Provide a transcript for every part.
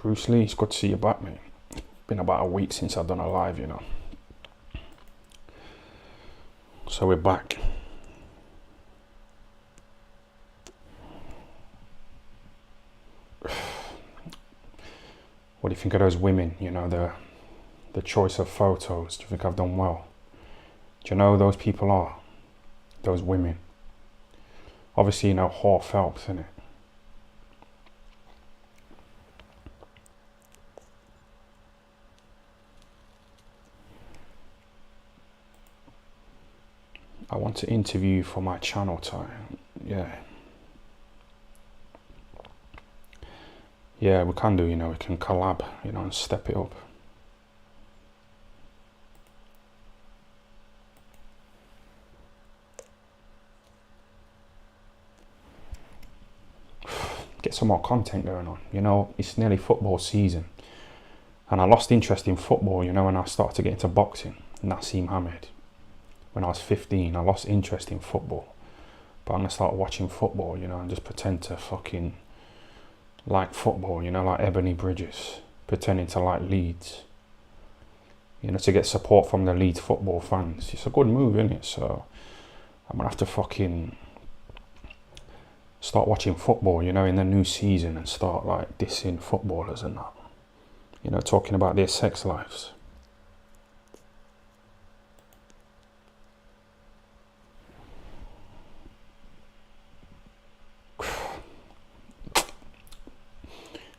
Bruce Lee, it's good to see you back, mate. Been about a week since I've done a live, you know. So we're back. What do you think of those women, you know, the choice of photos? Do you think I've done well? Do you know who those people are? Those women. Obviously, you know, Hall Phelps, innit? I want to interview for my channel time. Yeah, we can do, you know, we can collab, you know, and step it up. Get some more content going on, you know. It's nearly football season, and I lost interest in football, you know, when I started to get into boxing. Nassim Hamed. When I was 15, I lost interest in football, but I'm gonna start watching football, you know, and just pretend to fucking like football, you know, like Ebony Bridges, pretending to like Leeds, you know, to get support from the Leeds football fans. It's a good move, isn't it? So I'm gonna have to fucking start watching football, you know, in the new season, and start like dissing footballers and that, you know, talking about their sex lives.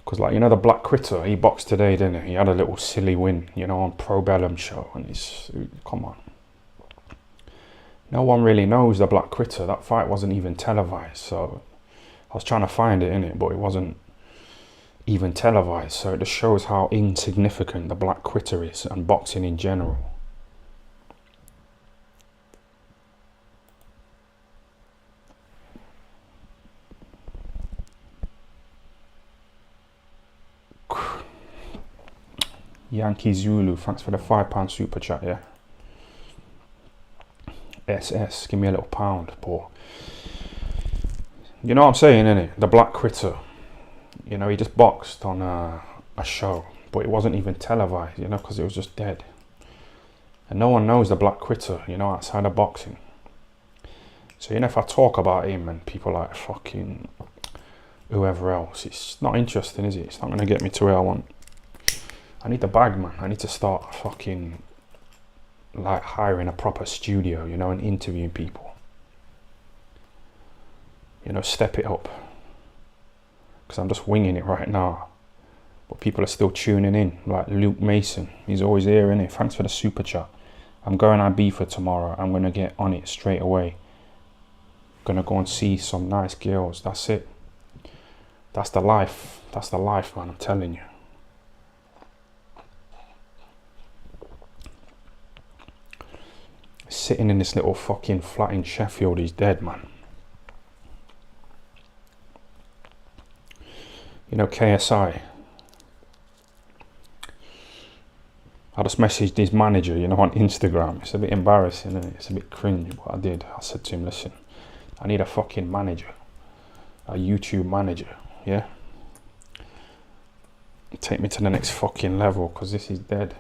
Because, like, you know, the Black Critter, he boxed today, didn't he? He had a little silly win, you know, on Pro Bellum show. And it's, come on. No one really knows the Black Critter. That fight wasn't even televised. So I was trying to find it, innit? But it wasn't even televised. So it just shows how insignificant the Black Critter is, and boxing in general. Yankee Zulu, thanks for the £5 super chat, yeah. SS, give me a little pound, but you know what I'm saying, innit? The Black Critter, you know, he just boxed on a show, but it wasn't even televised, you know, because it was just dead. And no one knows the Black Critter, you know, outside of boxing. So, you know, if I talk about him and people like fucking whoever else, it's not interesting, is it? It's not going to get me to where I want. I need the bag, man. I need to start fucking like hiring a proper studio, you know, and interviewing people. You know, step it up. Because I'm just winging it right now. But people are still tuning in. Like Luke Mason. He's always here, innit? Thanks for the super chat. I'm going Ibiza tomorrow. I'm going to get on it straight away. Going to go and see some nice girls. That's it. That's the life. That's the life, man. I'm telling you. Sitting in this little fucking flat in Sheffield, he's dead, man. You know, KSI. I just messaged his manager, you know, on Instagram. It's a bit embarrassing, isn't it? It's a bit cringe, but I did. I said to him, listen, I need a fucking manager. A YouTube manager, yeah? Take me to the next fucking level, because this is dead.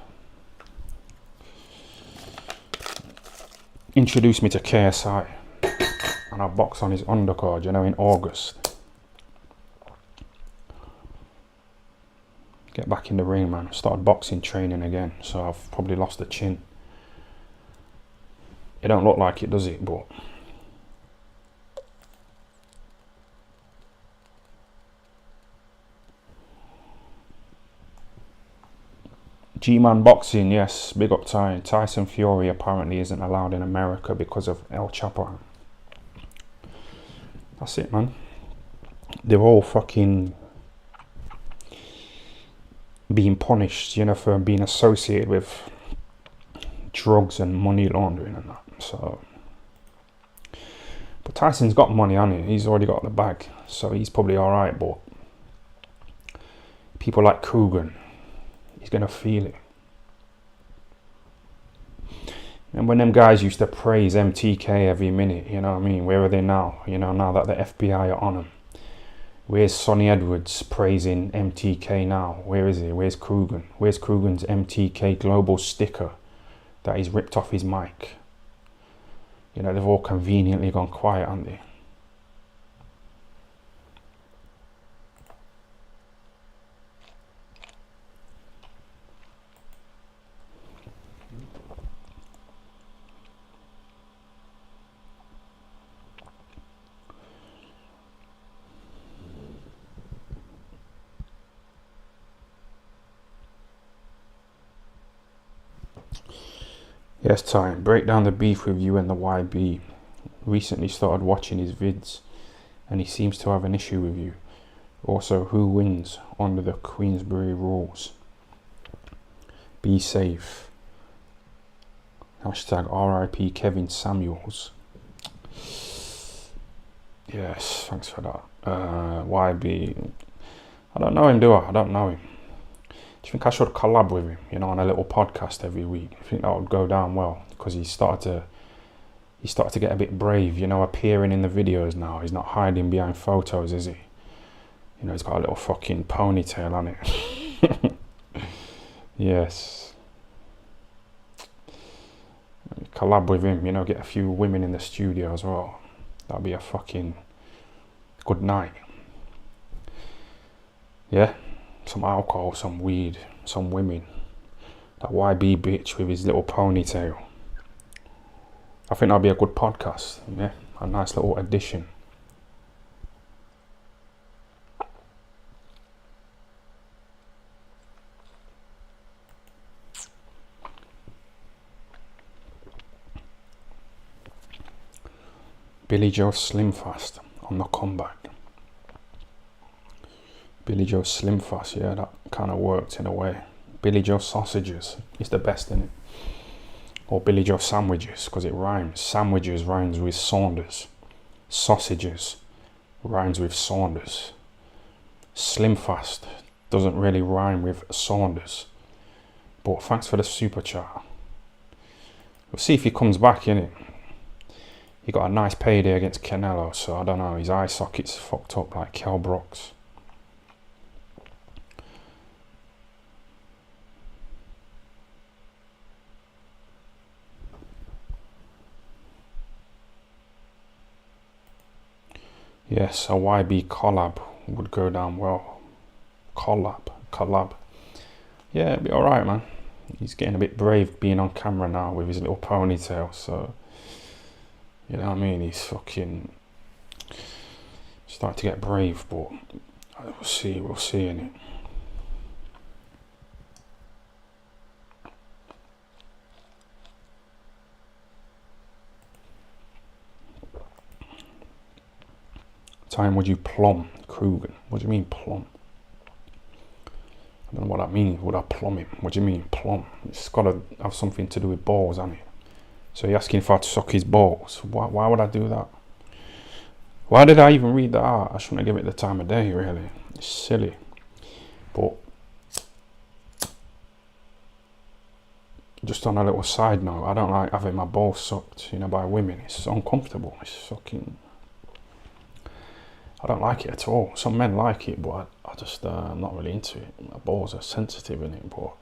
Introduced me to KSI, and I boxed on his undercard, you know, in August. Get back in the ring, man. Started boxing training again, so I've probably lost the chin. It don't look like it, does it? But G-Man Boxing, yes, big up Ty. Tyson Fury apparently isn't allowed in America because of El Chapo. That's it, man. They're all fucking being punished, you know, for being associated with drugs and money laundering and that. So, but Tyson's got money, hasn't he? He's already got the bag, so he's probably all right. But people like Coogan, he's gonna feel it. And when them guys used to praise MTK every minute, you know what I mean? Where are they now? You know, now that the FBI are on them, Where's Sonny Edwards praising MTK now? Where is he? Where's Krugen? Where's Krugen's MTK global sticker that he's ripped off his mic? You know, they've all conveniently gone quiet, haven't they? Yes, time. Break down the beef with you and the YB. Recently started watching his vids and he seems to have an issue with you. Also, who wins under the Queensberry rules? Be safe. Hashtag RIP Kevin Samuels. Yes, thanks for that. YB. I don't know him, do I? I don't know him. Do you think I should collab with him, you know, on a little podcast every week? I think that would go down well because he started to get a bit brave, you know, appearing in the videos now. He's not hiding behind photos, is he? You know, he's got a little fucking ponytail on it. Yes. Collab with him, you know, get a few women in the studio as well. That'd be a fucking good night. Yeah. Some alcohol, some weed, some women. That YB bitch with his little ponytail. I think that'll be a good podcast. Yeah, a nice little addition. Billy Joe Slim Fast on the comeback. Billy Joe Slim Fast, yeah, that kind of worked in a way. Billy Joe Sausages is the best in it. Or Billy Joe Sandwiches, because it rhymes. Sandwiches rhymes with Saunders. Sausages rhymes with Saunders. Slim Fast doesn't really rhyme with Saunders. But thanks for the super chat. We'll see if he comes back, innit? He got a nice payday against Canelo, so I don't know, his eye socket's fucked up like Kell Brooks. Yes, a YB collab would go down well. Collab. Yeah, it'd be alright, man. He's getting a bit brave being on camera now with his little ponytail, so you know what I mean? He's fucking starting to get brave, but we'll see innit? Time would you plumb Krugen? What do you mean plumb? I don't know what that means. Would I plumb him? What do you mean plumb? It's got to have something to do with balls, hasn't it? So you're asking if I'd suck his balls? Why would I do that? Why did I even read that out? I shouldn't have given it the time of day, really. It's silly. But just on a little side note, I don't like having my balls sucked, you know, by women. It's uncomfortable. It's fucking... I don't like it at all. Some men like it, but I just, I'm not really into it. My balls are sensitive in it, but...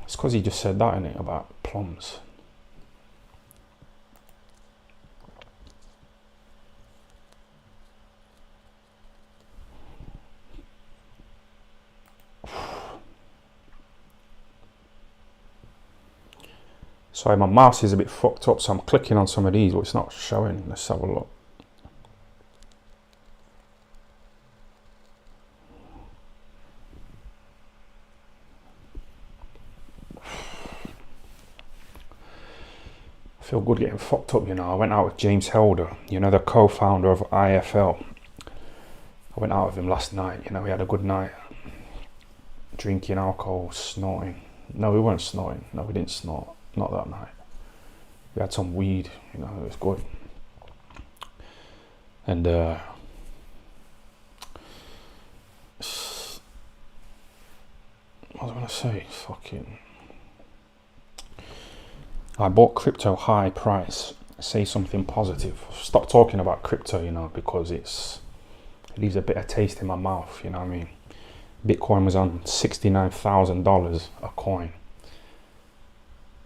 It's because he just said that, innit, about plums. Sorry, my mouse is a bit fucked up, so I'm clicking on some of these, but it's not showing. Let's have a look. I feel good getting fucked up, you know. I went out with James Helder, you know, the co-founder of IFL. I went out with him last night, you know, we had a good night. Drinking alcohol, snorting. No, we weren't snorting. No, we didn't snort. Not that night. We had some weed, you know, it was good. And what was I gonna say? Fucking... I bought crypto high price say something positive. Stop talking about crypto, you know, because it leaves a bitter taste in my mouth, you know what I mean? Bitcoin was on $69,000 a coin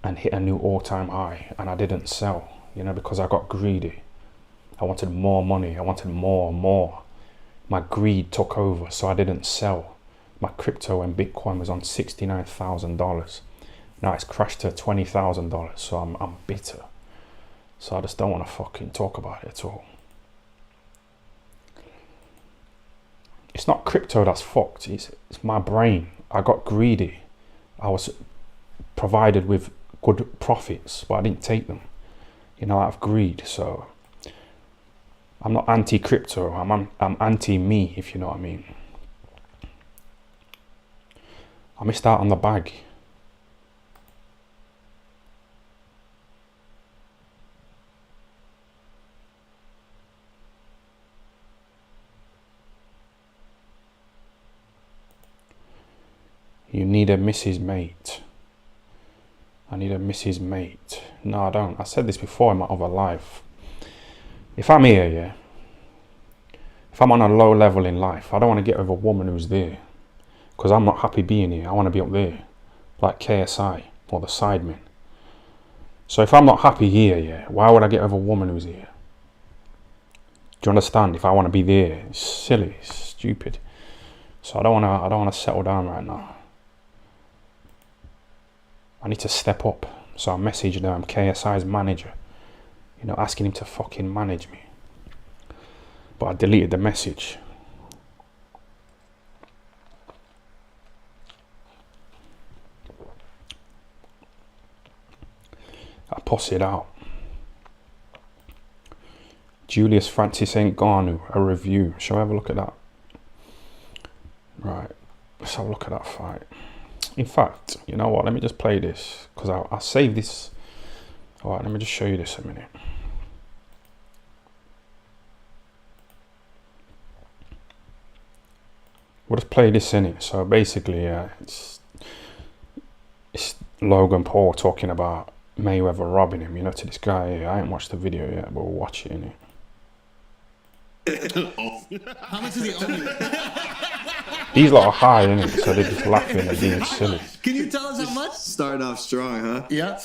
and hit a new all-time high, and I didn't sell, you know, because I got greedy. I wanted more money, I wanted more and more. My greed took over, so I didn't sell. My crypto and Bitcoin was on $69,000. Now it's crashed to $20,000, so I'm bitter. So I just don't want to fucking talk about it at all. It's not crypto that's fucked, it's my brain. I got greedy. I was provided with good profits, but I didn't take them, you know, out of greed. So I'm not anti-crypto, I'm anti-me, if you know what I mean. I missed out on the bag. You need a Mrs. Mate. I need a Mrs. Mate. No, I don't. I said this before in my other life. If I'm here, yeah, if I'm on a low level in life, I don't want to get with a woman who's there, because I'm not happy being here. I want to be up there, like KSI or the Sidemen. So if I'm not happy here, yeah, why would I get with a woman who's here? Do you understand? If I want to be there, it's silly, it's stupid. So I don't want to settle down right now. I need to step up. So I messaged them, KSI's manager, you know, asking him to fucking manage me. But I deleted the message. I posted out. Julius Francis Ngannou, a review. Shall I have a look at that? Right, let's have a look at that fight. In fact, you know what? Let me just play this, because I'll save this. All right, let me just show you this a minute. We'll just play this in it. So basically, it's Logan Paul talking about Mayweather robbing him, you know, to this guy here. I ain't watched the video yet, but we'll watch it in it. How much is he owe me? These lot are high, innit? So they're just laughing and being silly. Can you tell us how much? Starting off strong, huh? Yeah.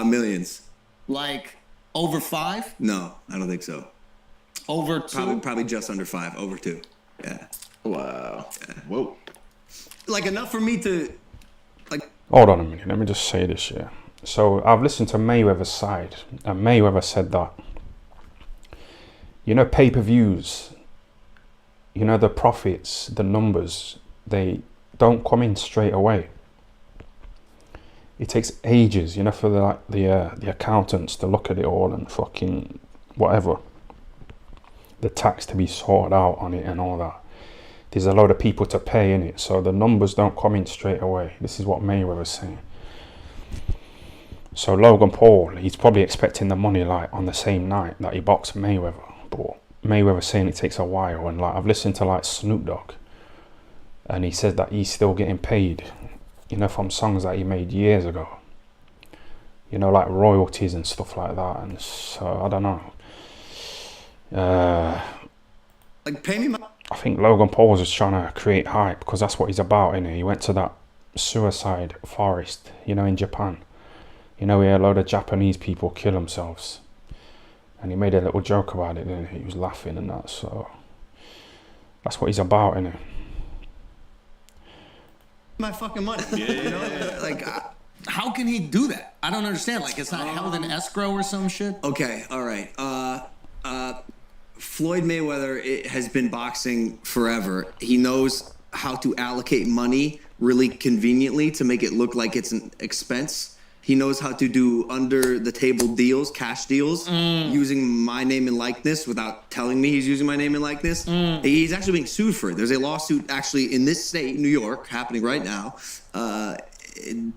Millions. Like over 5? No, I don't think so. Over 2? Probably just under 5. Over 2. Yeah. Wow. Yeah. Whoa. Like enough for me to, like. Hold on a minute. Let me just say this, yeah. So I've listened to Mayweather's side, and Mayweather said that, you know, pay-per-views, you know, the profits, the numbers, they don't come in straight away. It takes ages, you know, for the accountants to look at it all and fucking whatever, the tax to be sorted out on it and all that. There's a lot of people to pay in it, so the numbers don't come in straight away. This is what Mayweather's saying. So Logan Paul, he's probably expecting the money like on the same night that he boxed Mayweather. But Mayweather's saying it takes a while, and like I've listened to like Snoop Dogg, and he said that he's still getting paid, you know, from songs that he made years ago, you know, like royalties and stuff like that. And so I don't know. Like pay me my. I think Logan Paul was just trying to create hype, because that's what he's about, innit? He went to that suicide forest, you know, in Japan. You know, where a load of Japanese people kill themselves. And he made a little joke about it, and he was laughing and that. So that's what he's about, innit? My fucking money. Yeah. You know, like. How can he do that? I don't understand. Like, it's not held in escrow or some shit? Okay, all right. Floyd Mayweather has been boxing forever. He knows how to allocate money really conveniently to make it look like it's an expense. He knows how to do under-the-table deals, cash deals, using my name and likeness without telling me he's using my name and likeness. He's actually being sued for it. There's a lawsuit actually in this state, New York, happening right now.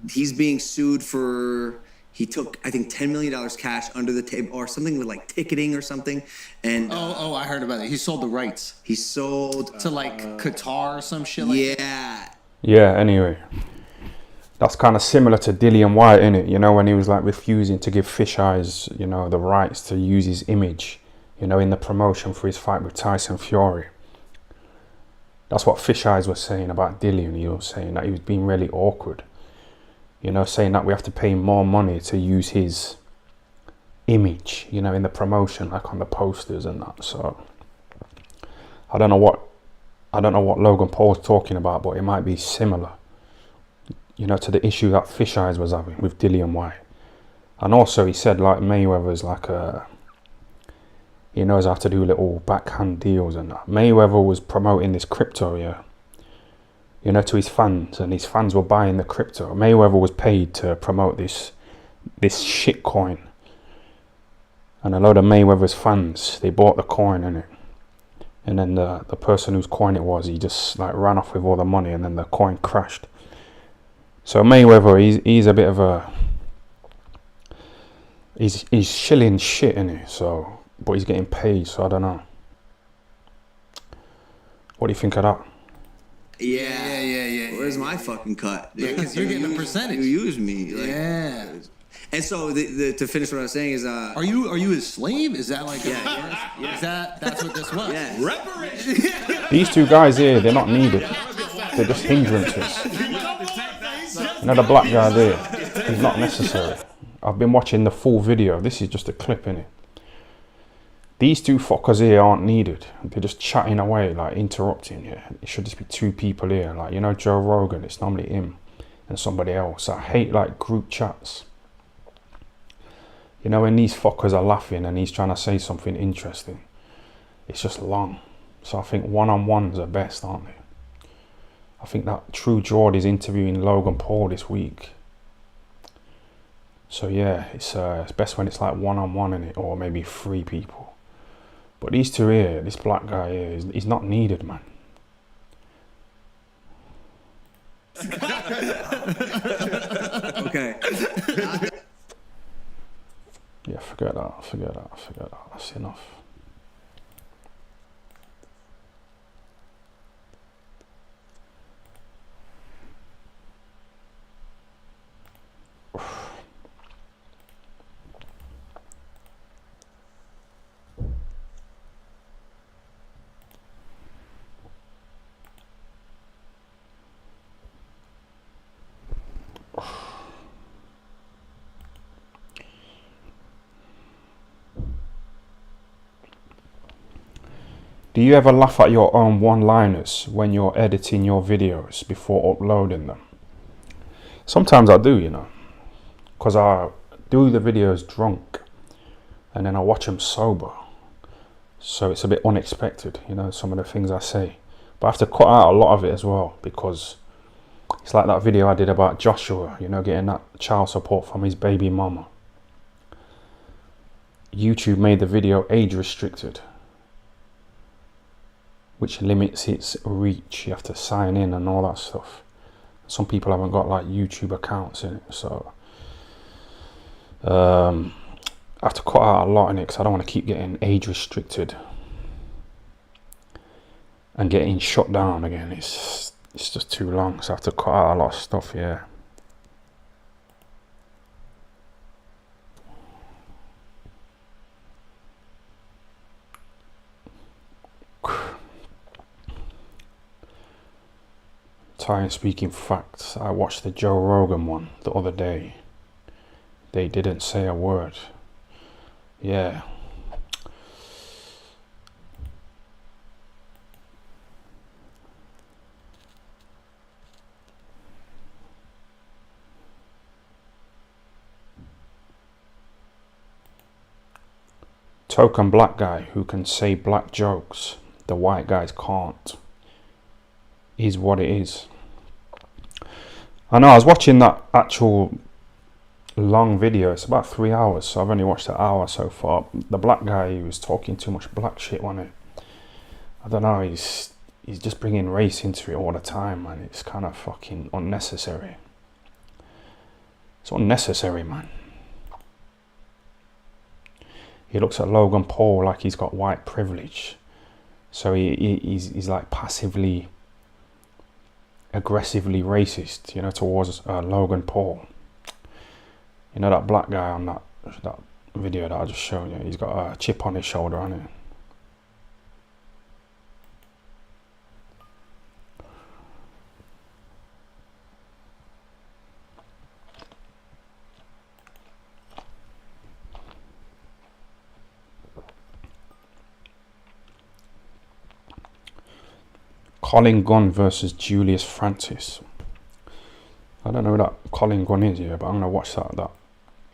He's being sued for... He took, I think, $10 million cash under the table, or something with like ticketing or something. And I heard about it. He sold the rights. He sold to like Qatar or some shit like that. Yeah. Yeah, anyway. That's kind of similar to Dillian White, innit? You know, when he was like refusing to give Fish Eyes, you know, the rights to use his image, you know, in the promotion for his fight with Tyson Fury. That's what Fish Eyes was saying about Dillian. He was saying that he was being really awkward. You know, saying that we have to pay more money to use his image, you know, in the promotion, like on the posters and that. So I don't know what Logan Paul's talking about, but it might be similar, you know, to the issue that Fish Eyes was having with Dillian White. And also he said like Mayweather's like he knows how to do little backhand deals and that. Mayweather was promoting this crypto, yeah, you know, to his fans, and his fans were buying the crypto. Mayweather was paid to promote this shit coin, and a load of Mayweather's fans, they bought the coin, innit? And then the person whose coin it was, he just like ran off with all the money, and then the coin crashed. So Mayweather, he's a bit of a, he's shilling shit, innit? So, but he's getting paid, so I don't know. What do you think of that? Yeah. Where's my fucking cut? Yeah, because you're getting a percentage. You use me. Like, yeah. And so to finish what I was saying is, are you his slave? Is that like? Yeah. Is that's what this was? Yeah. Reparation. These two guys here, they're not needed. They're just hindrances. You know, the black guy there, he's not necessary. I've been watching the full video. This is just a clip, innit? These two fuckers here aren't needed. They're just chatting away, like interrupting. Yeah, it should just be two people here. Like, you know, Joe Rogan, it's normally him and somebody else. I hate like group chats. You know, when these fuckers are laughing and he's trying to say something interesting, it's just long. So I think one-on-ones are best, aren't they? I think that True Geordie is interviewing Logan Paul this week. So yeah, it's best when it's like one-on-one in it, or maybe three people. But these two here, this black guy here, he's not needed, man. okay. Yeah, forget that. That's enough. Do you ever laugh at your own one-liners when you're editing your videos before uploading them? Sometimes I do, you know, because I do the videos drunk and then I watch them sober. So it's a bit unexpected, you know, some of the things I say. But I have to cut out a lot of it as well, because it's like that video I did about Joshua, you know, getting that child support from his baby mama. YouTube made the video age restricted, which limits its reach. You have to sign in and all that stuff. Some people haven't got like YouTube accounts in it, so I have to cut out a lot in it because I don't want to keep getting age restricted and getting shut down again. It's just too long, so I have to cut out a lot of stuff. Yeah. Time speaking facts. I watched the Joe Rogan one the other day. They didn't say a word. Yeah. Token black guy who can say black jokes. The white guys can't. Is what it is. I know, I was watching that actual long video. It's about 3 hours, so I've only watched an hour so far. The black guy, he was talking too much black shit, wasn't he? I don't know, he's just bringing race into it all the time, man. It's kind of fucking unnecessary. It's unnecessary, man. He looks at Logan Paul like he's got white privilege. So he's like passively aggressively racist, you know, towards Logan Paul. You know, that black guy on that video that I just showed you, he's got a chip on his shoulder, hasn't he? Colin Gunn versus Julius Francis. I don't know who that Colin Gunn is here, but I'm gonna watch that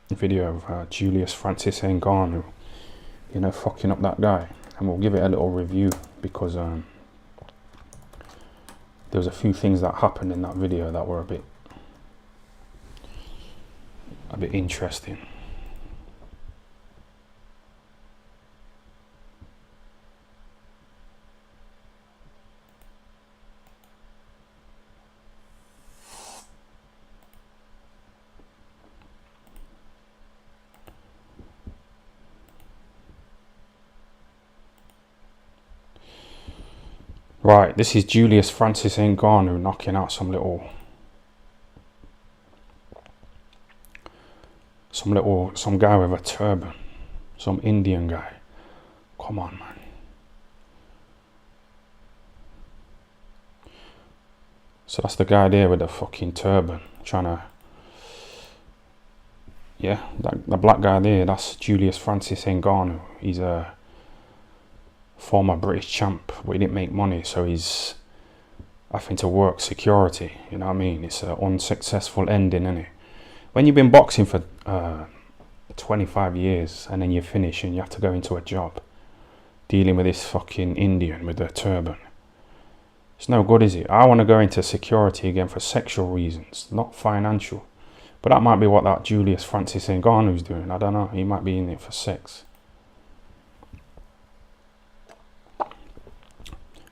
video of Julius Francis Ngannou, you know, fucking up that guy, and we'll give it a little review, because there was a few things that happened in that video that were a bit interesting. Right, this is Julius Francis Ngannou knocking out some guy with a turban, some Indian guy. Come on, man. So that's the guy there with the fucking turban, trying to, yeah, the black guy there, that's Julius Francis Ngannou. He's a former British champ, but he didn't make money, so he's having to work security, you know what I mean? It's an unsuccessful ending, isn't it? When you've been boxing for 25 years and then you finish and you have to go into a job dealing with this fucking Indian with a turban, it's no good, is it? I want to go into security again for sexual reasons, not financial. But that might be what that Julius Francis Ngannou's doing. I don't know, he might be in it for sex.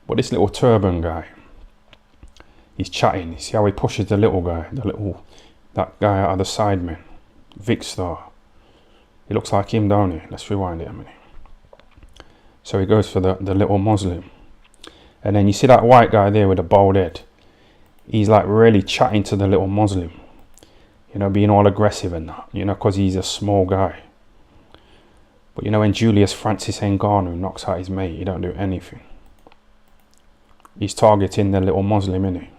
But this little turban guy, he's chatting. You see how he pushes the little guy, that guy out of the sidemen, Vic Star. He looks like him, don't he? Let's rewind it a minute. So he goes for the little Muslim. And then you see that white guy there with the bald head. He's like really chatting to the little Muslim. You know, being all aggressive and that, you know, because he's a small guy. But you know, when Julius Francis Ngannou knocks out his mate, he don't do anything. He's targeting the little Muslim, isn't he?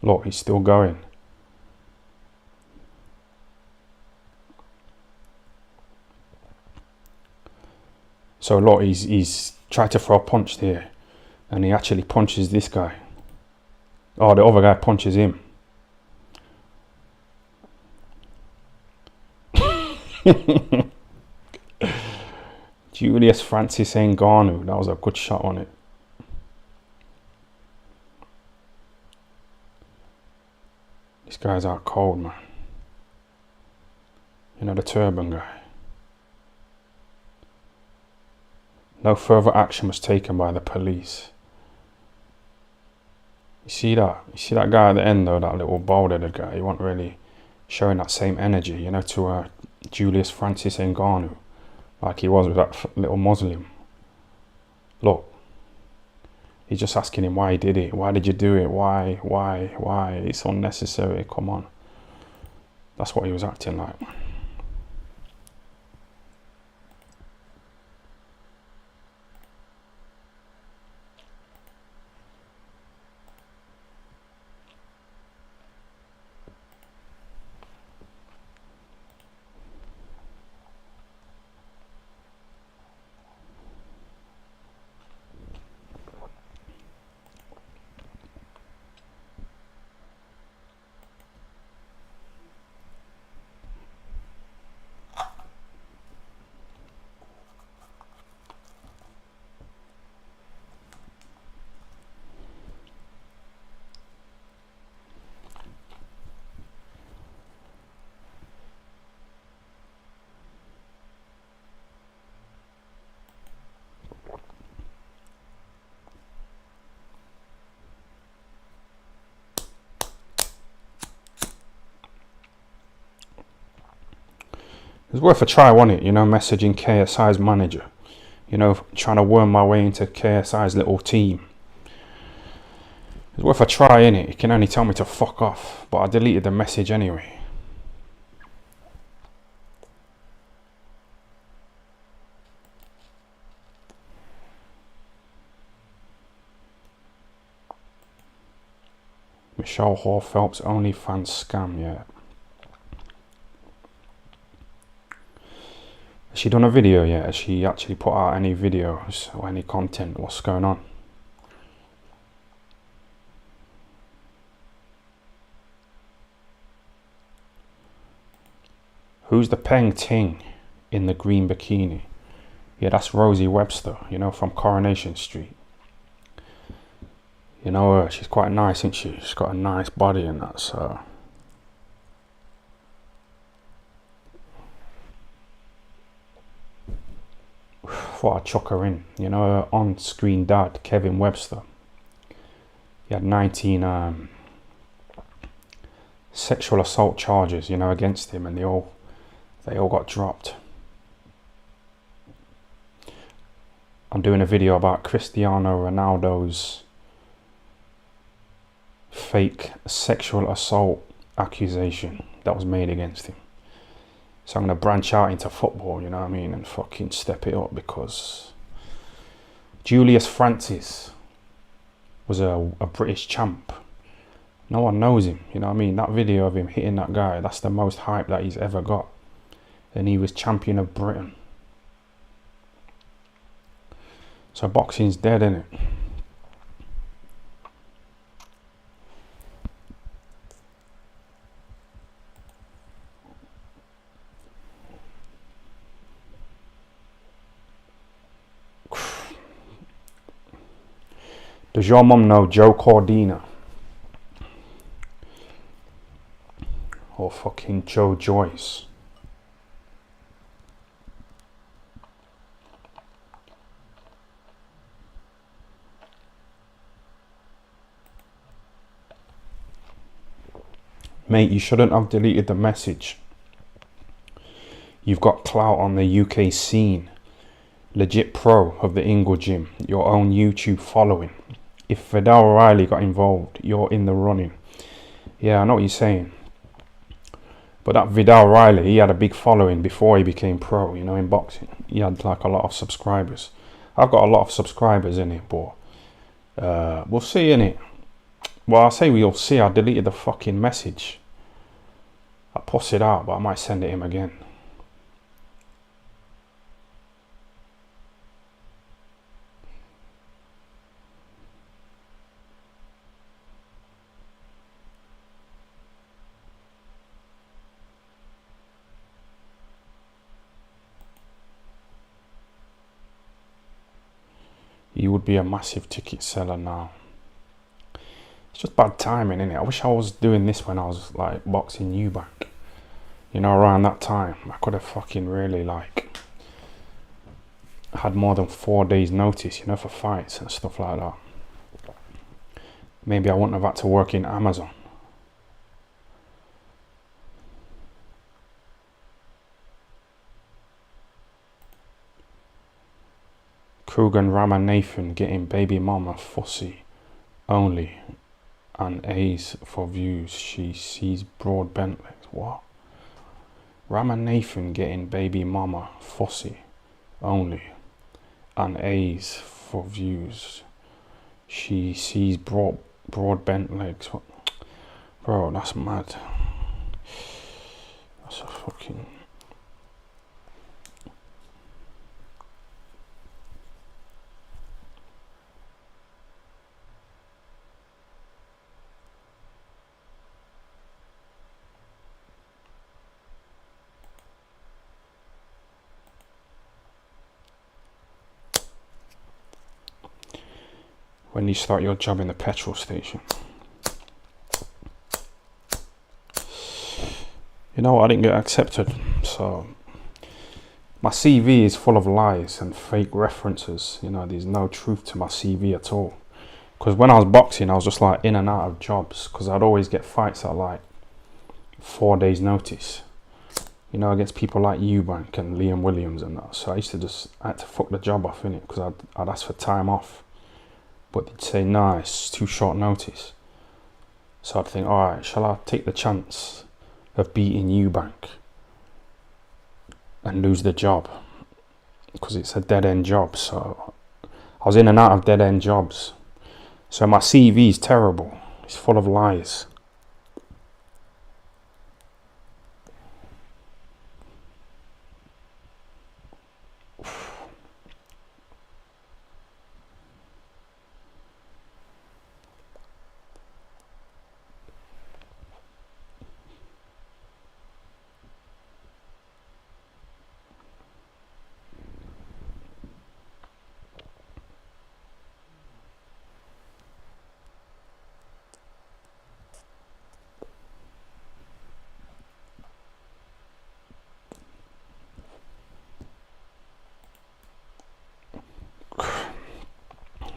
Look, he's still going. So look, he's tried to throw a punch there, and he actually punches this guy. Oh, the other guy punches him. Julius Francis Ngannou, that was a good shot on it. These guys are cold, man. You know, the turban guy. No further action was taken by the police. You see that? You see that guy at the end though, that little bald-headed guy? He wasn't really showing that same energy, you know, to Julius Francis Ngannou, like he was with that little Muslim. Look, he's just asking him why he did it. Why did you do it? Why? It's unnecessary. Come on. That's what he was acting like. It's worth a try, wasn't it? You know, messaging KSI's manager. You know, trying to worm my way into KSI's little team. It's worth a try, innit? It can only tell me to fuck off, but I deleted the message anyway. Michelle Hall Phelps OnlyFans scam, yeah. Has she done a video yet? Has she actually put out any videos or any content? What's going on? Who's the Peng Ting in the green bikini? Yeah, that's Rosie Webster, you know, from Coronation Street. You know her, she's quite nice, isn't she? She's got a nice body and that, so. Thought I'd chuck her in. You know, her on-screen dad, Kevin Webster. He had 19 sexual assault charges, you know, against him, and they all got dropped. I'm doing a video about Cristiano Ronaldo's fake sexual assault accusation that was made against him. So I'm going to branch out into football, you know what I mean, and fucking step it up, because Julius Francis was a British champ. No one knows him, you know what I mean. That video of him hitting that guy, that's the most hype that he's ever got. And he was champion of Britain. So boxing's dead, innit? Does your mum know Joe Cordina? Or fucking Joe Joyce? Mate, you shouldn't have deleted the message. You've got clout on the UK scene. Legit pro of the Ingle Gym. Your own YouTube following. If Vidal O'Reilly got involved, you're in the running. Yeah, I know what you're saying. But that Vidal O'Reilly, he had a big following before he became pro, you know, in boxing. He had like a lot of subscribers. I've got a lot of subscribers in it, but we'll see, innit? Well, I'll say we'll see. I deleted the fucking message. I puss it out, but I might send it him again. He would be a massive ticket seller now. It's just bad timing, innit? I wish I was doing this when I was like boxing Eubank. You know, around that time. I could have fucking really like had more than 4 days notice, you know, for fights and stuff like that. Maybe I wouldn't have had to work in Amazon. Kugan Ramanathan getting baby mama fussy only and A's for views. She sees broad bent legs. What? Ramanathan getting baby mama fussy only and A's for views. She sees broad bent legs. What? Bro, that's mad. That's a fucking... When you start your job in the petrol station. You know what, I didn't get accepted, so my CV is full of lies and fake references. You know, there's no truth to my CV at all. Because when I was boxing, I was just like in and out of jobs, because I'd always get fights at like 4 days notice, you know, against people like Eubank and Liam Williams and that. So I had to fuck the job off, innit, because I'd ask for time off. but they'd say, nah, it's too short notice. So I'd think, all right, shall I take the chance of beating Eubank and lose the job? Because it's a dead-end job. So I was in and out of dead-end jobs. So my CV is terrible. It's full of lies.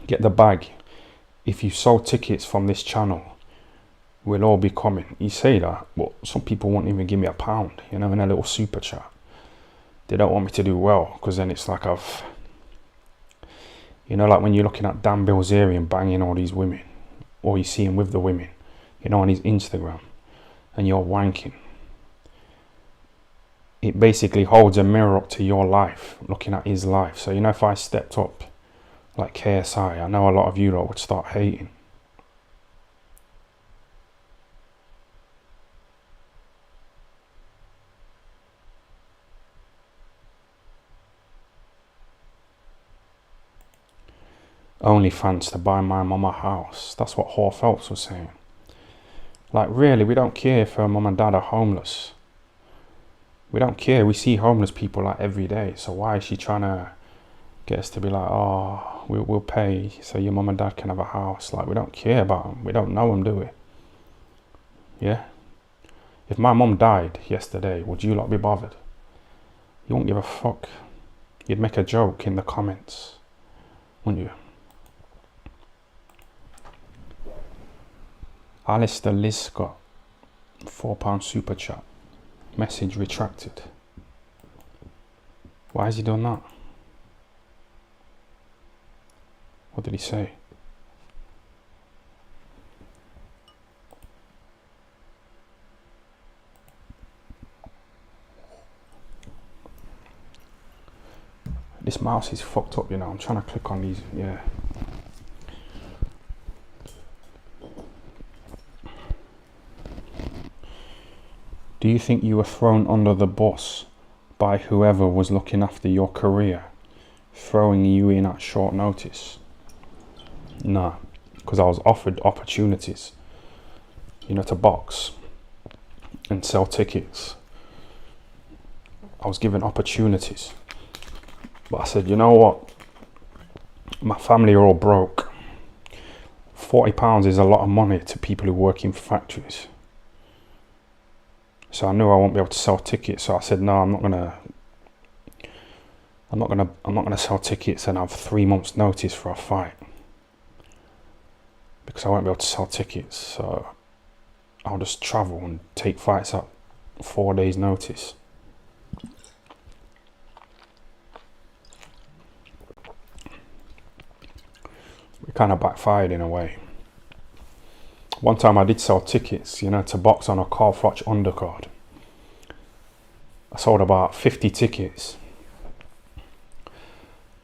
Get the bag. If you sold tickets from this channel, we'll all be coming. You say that, but some people won't even give me £1, in a little super chat. They don't want me to do well, because then it's like I've, like when you're looking at Dan Bilzerian banging all these women, or you see him with the women, on his Instagram, and you're wanking. It basically holds a mirror up to your life, looking at his life. So, if I stepped up like KSI, I know a lot of you lot would start hating. OnlyFans to buy my mum a house. That's what Hor Phelps was saying. Like, really, we don't care if her mum and dad are homeless. We don't care. We see homeless people like every day. So why is she trying to get us to be like, oh, we'll pay so your mum and dad can have a house? Like, we don't care about them. We don't know them, do we? Yeah? If my mum died yesterday, would you lot be bothered? You won't give a fuck. You'd make a joke in the comments, wouldn't you? Alistair Liscott, £4 super chat. Message retracted. Why has he done that? What did he say? This mouse is fucked up, I'm trying to click on these, yeah. Do you think you were thrown under the bus by whoever was looking after your career, throwing you in at short notice? Nah, because I was offered opportunities, to box and sell tickets. I was given opportunities. But I said, you know what? My family are all broke. £40 is a lot of money to people who work in factories. So I knew I won't be able to sell tickets. So I said, no, I'm not gonna sell tickets and have 3 months notice for a fight, because I won't be able to sell tickets. So I'll just travel and take fights at 4 days notice. It kind of backfired in a way. One time I did sell tickets, to box on a Carl Froch undercard. I sold about 50 tickets.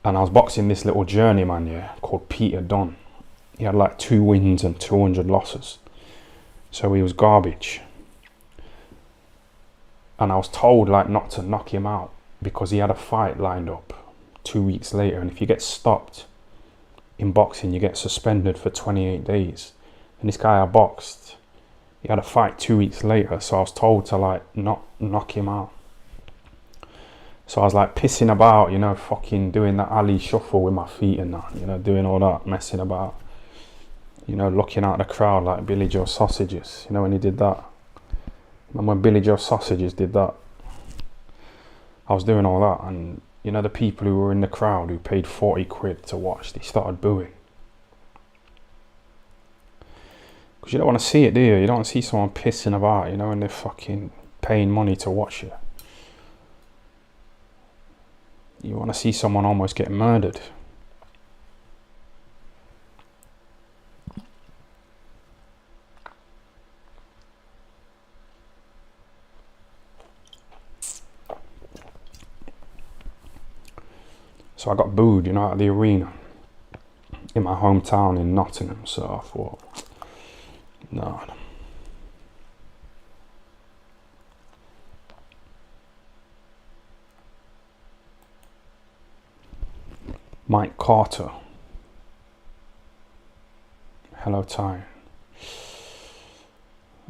And I was boxing this little journeyman, called Peter Dunn. He had like 2 wins and 200 losses. So he was garbage. And I was told not to knock him out, because he had a fight lined up 2 weeks later. And if you get stopped in boxing, you get suspended for 28 days. And this guy I boxed, he had a fight 2 weeks later, so I was told to not knock him out. So I was pissing about, fucking doing that Ali shuffle with my feet and that, doing all that, messing about, looking at the crowd like Billy Joe Sausages, when he did that. And when Billy Joe Sausages did that, I was doing all that, and the people who were in the crowd who paid 40 quid to watch, they started booing. Because you don't want to see it, do you? You don't want to see someone pissing about, when they're fucking paying money to watch you. You want to see someone almost get murdered. So I got booed, out of the arena in my hometown in Nottingham. So I thought, no. Mike Carter. Hello, Ty.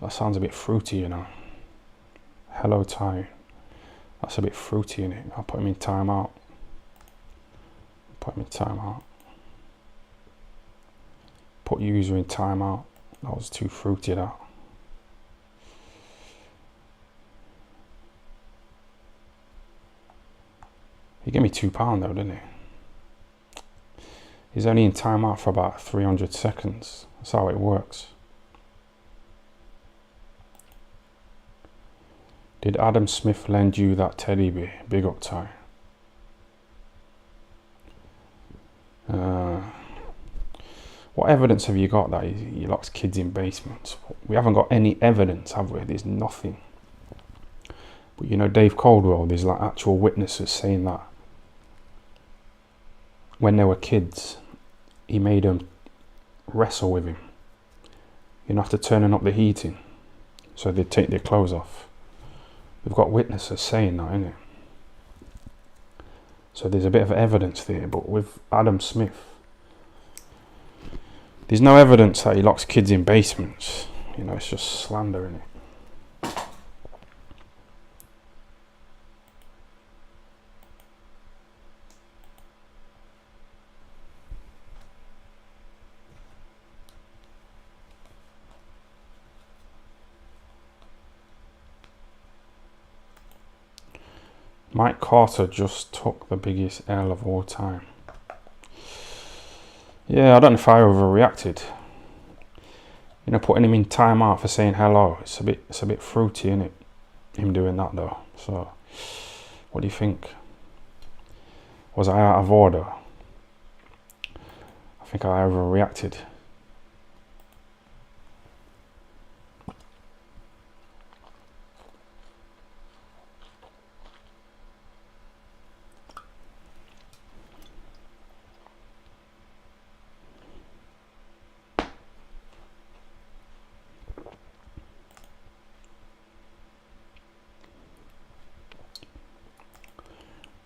That sounds a bit fruity, Hello, Ty. That's a bit fruity, innit? I'll put him in timeout. Put user in timeout. That was too fruity, that. He gave me £2 though, didn't he? He's only in timeout for about 300 seconds. That's how it works. Did Adam Smith lend you that teddy bear? Big up, Ty. What evidence have you got that he locks kids in basements? We haven't got any evidence, have we? There's nothing. But Dave Caldwell, there's like actual witnesses saying that when they were kids, he made them wrestle with him. After turning up the heating, so they'd take their clothes off. We've got witnesses saying that, innit? So there's a bit of evidence there, but with Adam Smith, there's no evidence that he locks kids in basements. It's just slander, innit? Mike Carter just took the biggest L of all time. Yeah, I don't know if I overreacted. Putting him in timeout for saying hello. It's a bit fruity, innit? Him doing that though. So, what do you think? Was I out of order? I think I overreacted.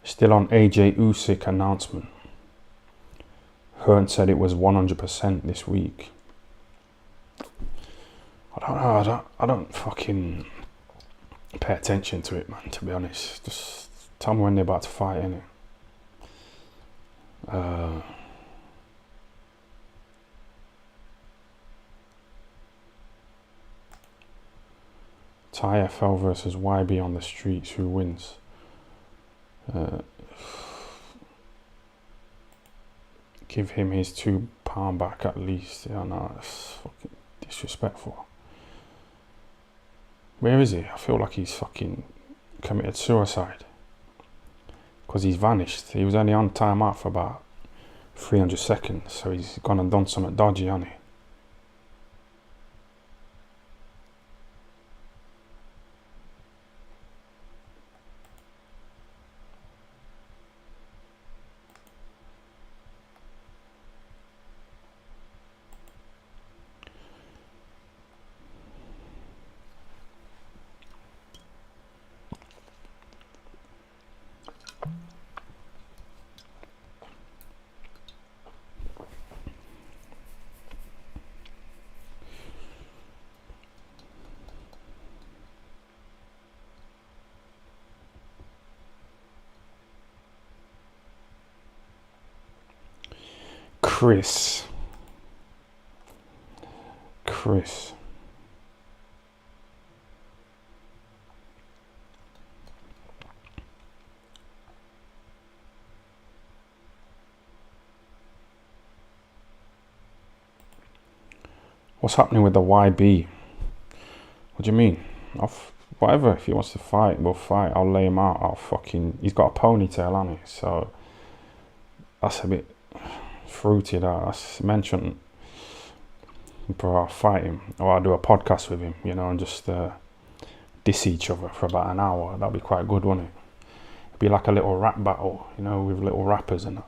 Still on AJ Usyk announcement. Hearn said it was 100% this week. I don't know. I don't fucking pay attention to it, man. To be honest, just tell me when they're about to fight, innit? Ty FL versus YB on the streets. Who wins? Give him his £2 back at least. Yeah, no, that's fucking disrespectful. Where is he? I feel like he's fucking committed suicide. Because he's vanished. He was only on timeout for about 300 seconds. So he's gone and done something dodgy, hasn't he? Chris. What's happening with the YB? What do you mean? Whatever, if he wants to fight, we'll fight. I'll lay him out. He's got a ponytail on it, so that's a bit fruity. That's mentioned. I'll fight him, or I'll do a podcast with him, and just diss each other for about an hour. That'd be quite good, wouldn't it? Be like a little rap battle, you know, with little rappers and that.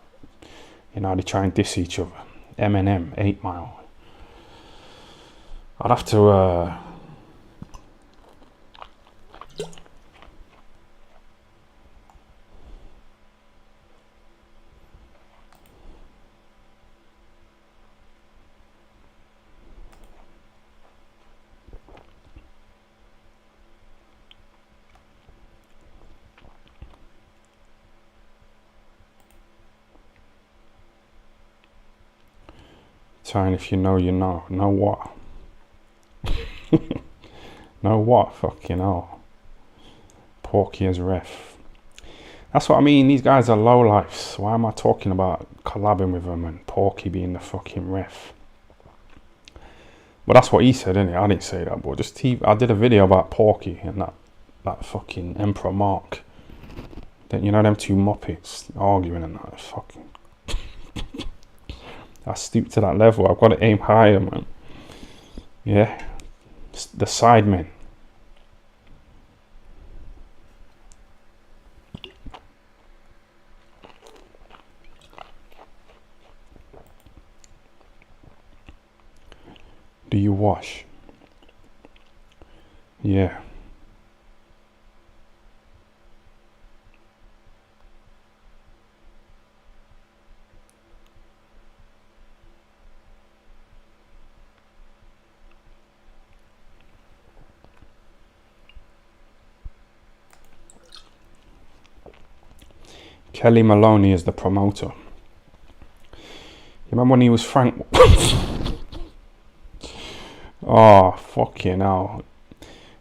You know, they try and diss each other. Eminem, 8 Mile. I'd have to Trying, if you know, you know. Know what? Know what? Fucking hell. Porky as ref. That's what I mean. These guys are lowlifes. Why am I talking about collabing with them and Porky being the fucking ref? But that's what he said, innit? I didn't say that, but just I did a video about Porky and that fucking Emperor Mark. Then, you know, them two muppets arguing and that. Fucking. I stooped to that level. I've got to aim higher, man. Yeah. The Sidemen. Do you wash? Yeah. Kelly Maloney is the promoter. You remember when he was Frank? Oh, fucking hell.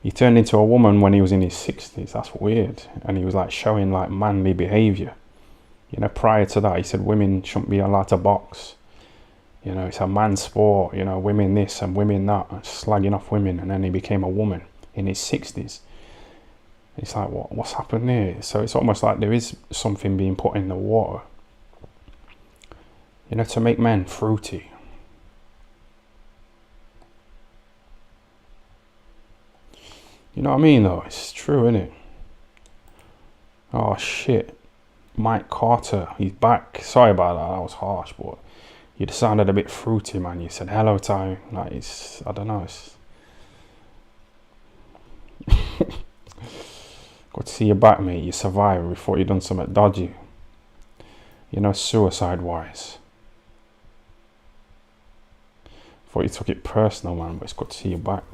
He turned into a woman when he was in his 60s. That's weird. And he was like showing like manly behaviour. You know, prior to that, he said women shouldn't be allowed to box. You know, it's a man's sport. You know, women this and women that. Slagging off women. And then he became a woman in his 60s. It's like, what's happened there? So it's almost like there is something being put in the water. You know, to make men fruity. You know what I mean, though? It's true, isn't it? Oh, shit. Mike Carter, he's back. Sorry about that. That was harsh, but you sounded a bit fruity, man. You said hello time. Like, it's, I don't know. It's... Good to see you back, mate. You survived. We thought you'd done something dodgy. You know, suicide-wise. Thought you took it personal, man, but it's good to see you back.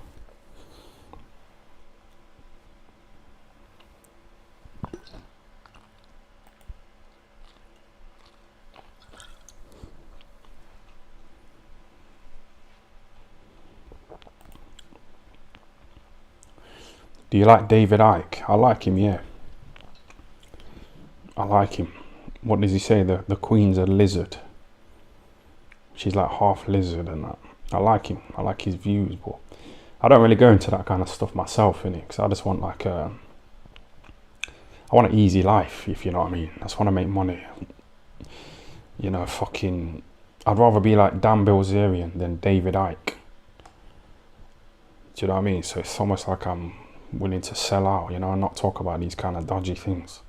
Do you like David Icke? I like him, yeah. I like him. What does he say? The Queen's a lizard. She's like half lizard and that. I like him. I like his views, but I don't really go into that kind of stuff myself, innit? Because I just want like I want an easy life, if you know what I mean. I just want to make money. You know, fucking... I'd rather be like Dan Bilzerian than David Icke. Do you know what I mean? So it's almost like I'm willing to sell out, you know, and not talk about these kind of dodgy things.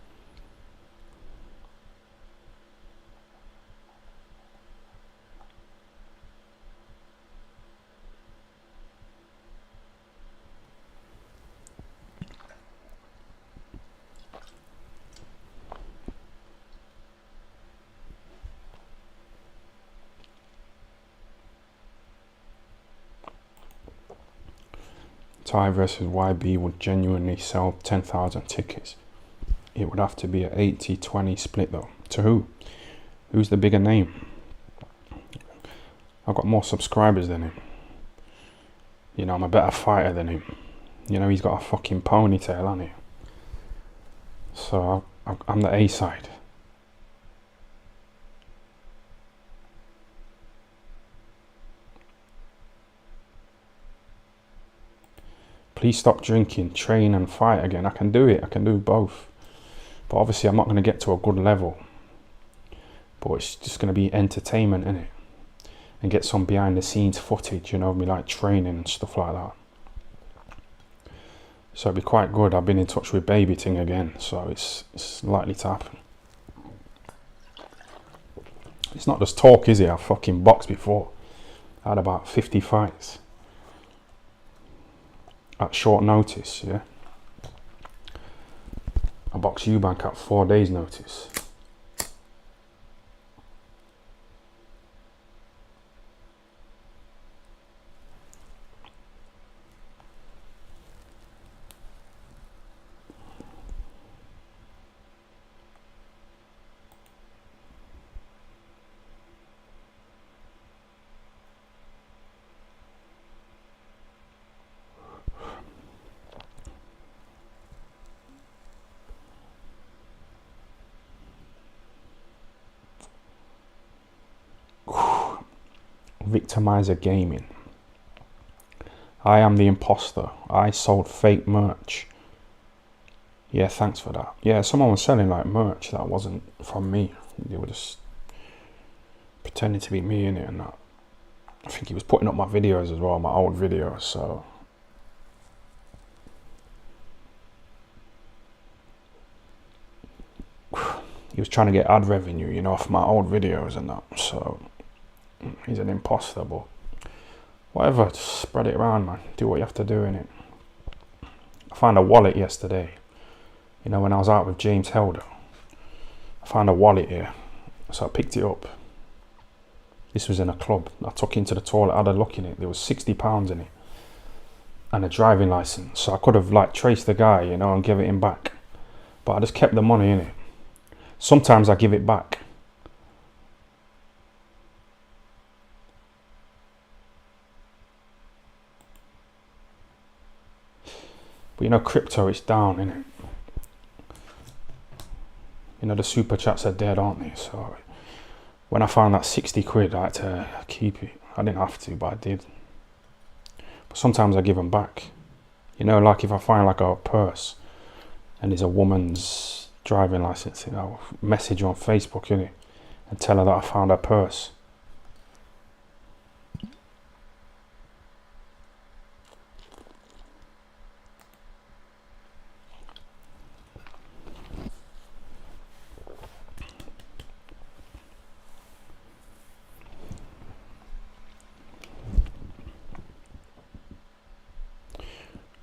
Ty versus YB would genuinely sell 10,000 tickets. It would have to be an 80-20 split though. To who? Who's the bigger name? I've got more subscribers than him. You know, I'm a better fighter than him. You know, he's got a fucking ponytail, hasn't he? So I'm the A side. Please stop drinking, train and fight again. I can do it. I can do both. But obviously I'm not going to get to a good level. But it's just going to be entertainment, innit? And get some behind the scenes footage, you know, me like training and stuff like that. So it'd be quite good. I've been in touch with Baby Ting again, so it's likely to happen. It's not just talk, is it? I've fucking boxed before. I had about 50 fights at short notice, yeah. I boxed Eubank at 4 days notice. Victimizer Gaming. I am the imposter. I sold fake merch. Yeah, thanks for that. Yeah, someone was selling like merch that wasn't from me. They were just pretending to be me in it and that. I think he was putting up my videos as well, my old videos, so. He was trying to get ad revenue, you know, off my old videos and that, so. He's an imposter, but whatever, just spread it around, man. Do what you have to do in it. I found a wallet yesterday. You know, when I was out with James Helder, I found a wallet here, so I picked it up. This was in a club. I took it into the toilet, I had a look in it. There was £60 in it and a driving license. So I could have like traced the guy, you know, and give it him back. But I just kept the money in it. Sometimes I give it back. But you know, crypto, it's down, innit? You know, the super chats are dead, aren't they? So when I found that 60 quid, I had to keep it. I didn't have to, but I did. But sometimes I give them back. You know, like if I find like a purse and there's a woman's driving license, you know, message on Facebook, innit? And tell her that I found her purse.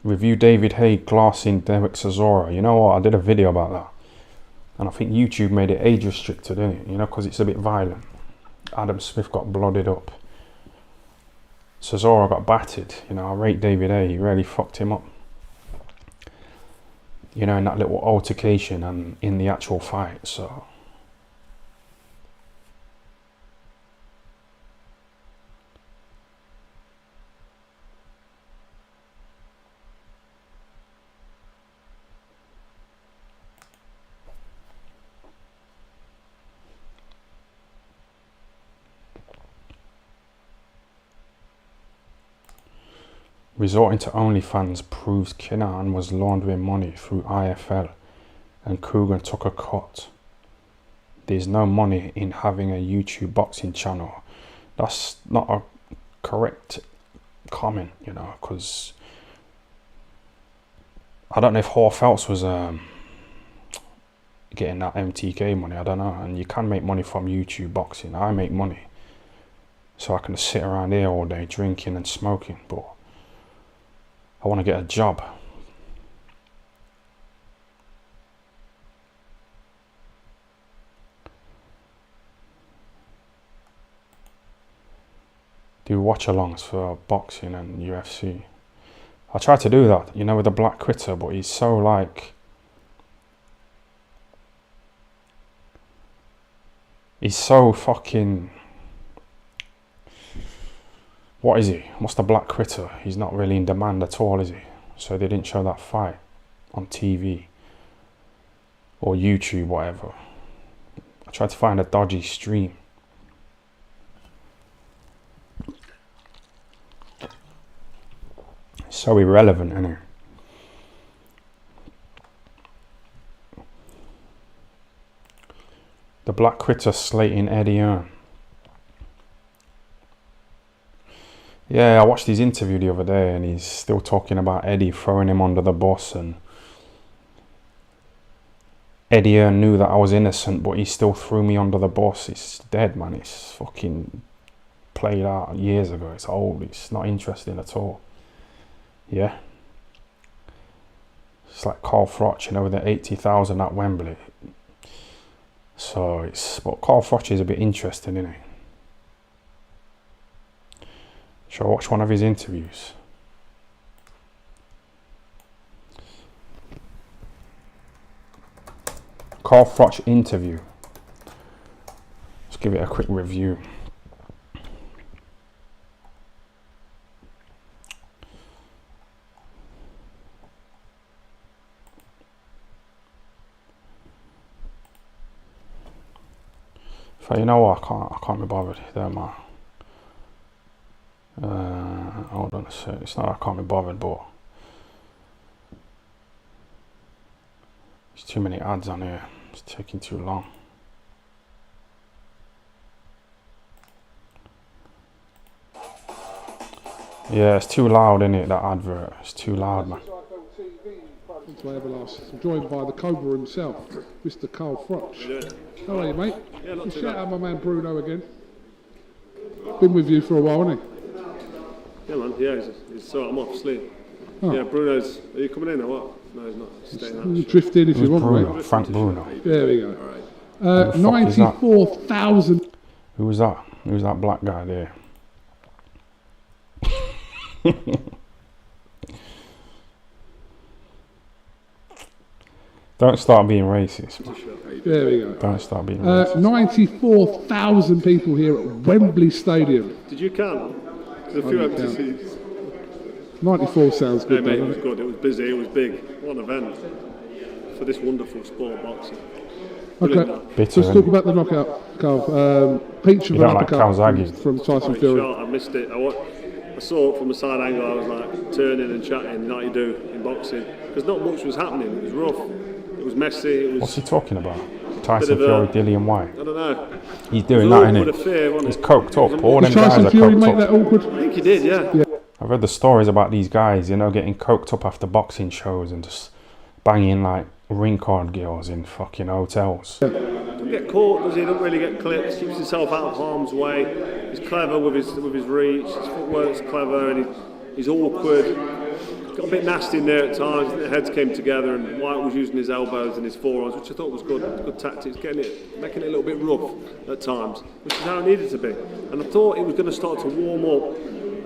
Review David Haye glassing Derek Chisora. You know what? I did a video about that. And I think YouTube made it age restricted, didn't it? You know, because it's a bit violent. Adam Smith got blooded up. Chisora got battered. You know, I rate David Haye. He really fucked him up. You know, in that little altercation and in the actual fight, so. Resorting to OnlyFans proves Kinahan was laundering money through IFL and Coogan took a cut. There's no money in having a YouTube boxing channel. That's not a correct comment, you know, because I don't know if Hor Phelps was getting that MTK money, I don't know. And you can make money from YouTube boxing. I make money. So I can just sit around here all day drinking and smoking, but I want to get a job. Do watch-alongs for boxing and UFC. I tried to do that, you know, with the Black Critter, but he's so like... He's so fucking... What is he? What's the Black Critter? He's not really in demand at all, is he? So they didn't show that fight on TV or YouTube, whatever. I tried to find a dodgy stream. It's so irrelevant, isn't it? The Black Critter slating Eddie Earn. Yeah, I watched his interview the other day, and he's still talking about Eddie throwing him under the bus, and Eddie knew that I was innocent, but he still threw me under the bus. It's dead, man. It's fucking played out years ago. It's old. It's not interesting at all. Yeah. It's like Carl Froch, you know, with the 80,000 at Wembley. So it's, but Carl Froch is a bit interesting, isn't he? Shall I watch one of his interviews? Carl Froch interview. Let's give it a quick review. So you know what? I can't be bothered. There, man. Hold on a sec. It's not I can't be bothered, but there's too many ads on here. It's taking too long. Yeah, it's too loud, isn't it? That advert. It's too loud, man. I'm joined by the Cobra himself, Mr. Carl Froch. How are you, mate? Yeah, not too Shout bad. out my man Bruno again. Been with you for a while, hasn't Yeah, man. Yeah, he's so I'm off sleep. Oh. Yeah, Bruno's. Are you coming in or what? No, he's not. He's staying out. he? You drift in if Who's you want, Bruno? mate. Frank Bruno. There we go. Who the fuck is that? 94,000. Who was that? Who's that black guy there? Don't start being racist, man. There we go. Don't start being racist. 94,000 people here at Wembley Stadium. Did you count? There's a few empty seats. 94 sounds Hey, good, mate, it doesn't was it? good. It was busy. It was big. What an event for this wonderful sport, boxing. Brilliant. Okay, Bitter, let's talk innit? about the knockout, Carl. Peach of You an don't like uppercut Calzaghe? from Tyson Sorry, Fury. shot, I missed it. I saw it from a side angle. I was like turning and chatting like you do in boxing because not much was happening. It was rough. It was messy. It was. What's he talking about? Tyson Bit of Fury, Dillian White. I don't know. He's It doing was that, awkward innit? affair, wasn't He's it? coked up. All them Did guys Tyson are Fury coked make that up. awkward? I think he did, yeah. I've read the stories about these guys, you know, getting coked up after boxing shows and just banging like ring card girls in fucking hotels. Doesn't get caught, does he? Doesn't really get clipped. Keeps himself out of harm's way. He's clever with his reach. His footwork's clever, and he's awkward. Got a bit nasty in there at times. The heads came together, and White was using his elbows and his forearms, which I thought was good. Good tactics, making it a little bit rough at times, which is how it needed to be. And I thought it was going to start to warm up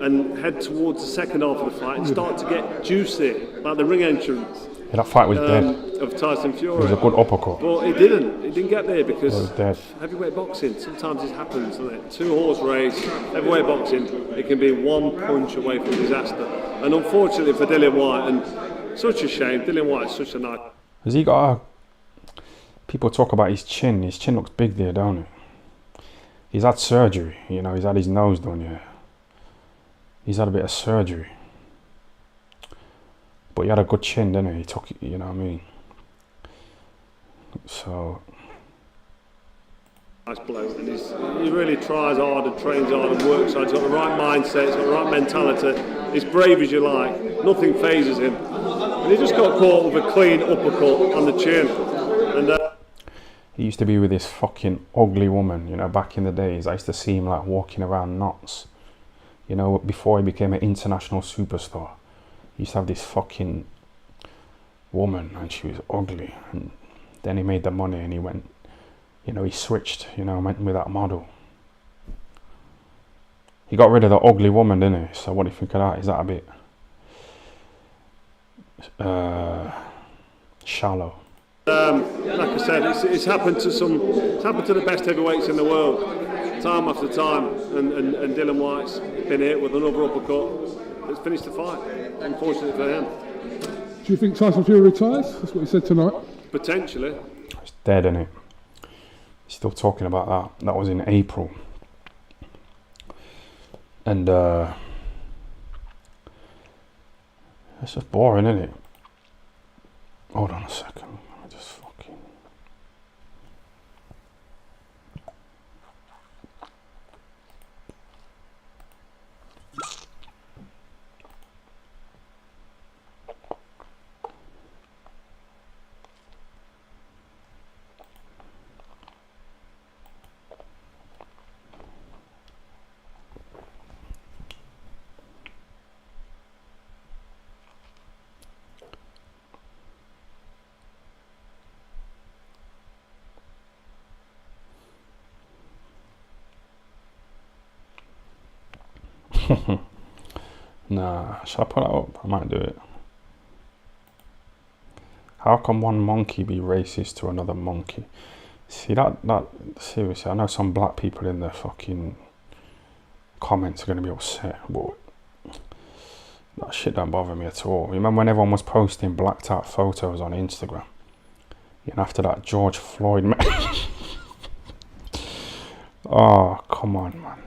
and head towards the second half of the fight and start to get juicy, like the ring entrance. Yeah, that fight was dead. Of Tyson Fury. It was a good uppercut. But he didn't get there because It was dead. heavyweight boxing, sometimes it happens, doesn't it? 2-horse race, heavyweight boxing, it can be one punch away from disaster. And unfortunately for Dillian White, and such a shame, Dillian White is such a nice. Has he got a... People talk about his chin. His chin looks big there, don't it? He's had surgery, you know, he's had his nose done, yeah. He's had a bit of surgery. But he had a good chin, didn't he? He took it, you know what I mean? So... Nice bloke, and he really tries hard and trains hard and works hard. He's got the right mindset, he's got the right mentality. He's brave as you like, nothing phases him. And he just got caught with a clean uppercut on the chin. And he used to be with this fucking ugly woman, you know, back in the days. I used to see him like walking around nuts. You know, before he became an international superstar. He used to have this fucking woman and she was ugly. And then he made the money and he went, you know, he switched, you know, went with that model. He got rid of the ugly woman, didn't he? So what do you think of that? Is that a bit shallow? like I said, it's happened to the best heavyweights in the world, time after time. And Dillian White's been hit with another uppercut. It's finished the fight. Unfortunately for him. Do you think Tyson Fury retires? That's what he said tonight. Potentially. It's dead, isn't it? Still talking about that. That was in April. And it's just boring, isn't it? Hold on a second. Let me just fucking... Nah, shall I put that up? I might do it. How can one monkey be racist to another monkey? See that seriously, I know some black people in the fucking comments are going to be upset, but that shit don't bother me at all. Remember when everyone was posting blacked out photos on Instagram? And after that George Floyd oh, come on, man.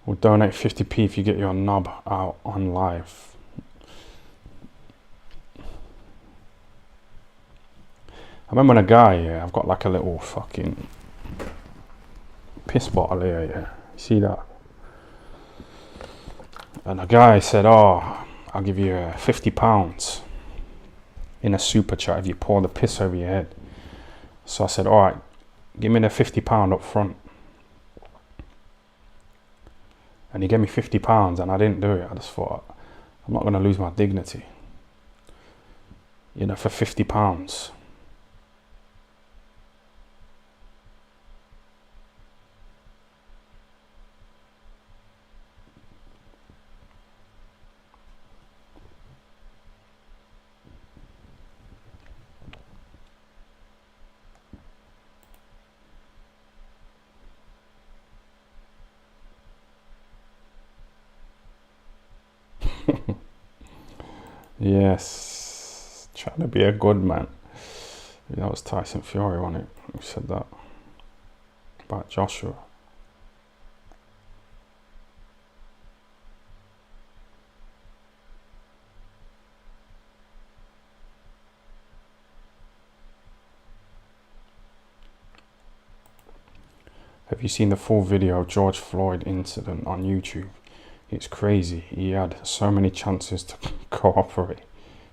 We'll donate 50p if you get your knob out on live. I remember when a guy, yeah, I've got like a little fucking piss bottle here, yeah. You see that? And a guy said, oh, I'll give you £50 in a super chat if you pour the piss over your head. So I said, all right, give me the £50 up front. And he gave me £50 and I didn't do it. I just thought, I'm not going to lose my dignity, you know, for £50. Yes, trying to be a good man. That was Tyson Fury, wasn't it? Who said that about Joshua? Have you seen the full video of George Floyd incident on YouTube? It's crazy. He had so many chances to cooperate.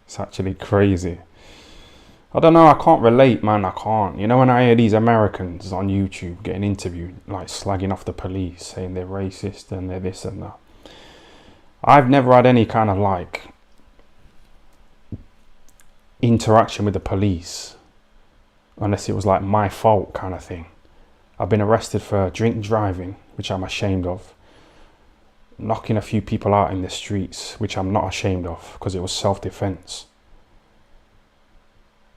It's actually crazy. I don't know, I can't relate, man. I can't. You know, when I hear these Americans on YouTube getting interviewed, like slagging off the police, saying they're racist and they're this and that. I've never had any kind of like interaction with the police, unless it was like my fault kind of thing. I've been arrested for drink driving, which I'm ashamed of. Knocking a few people out in the streets, which I'm not ashamed of because it was self-defense.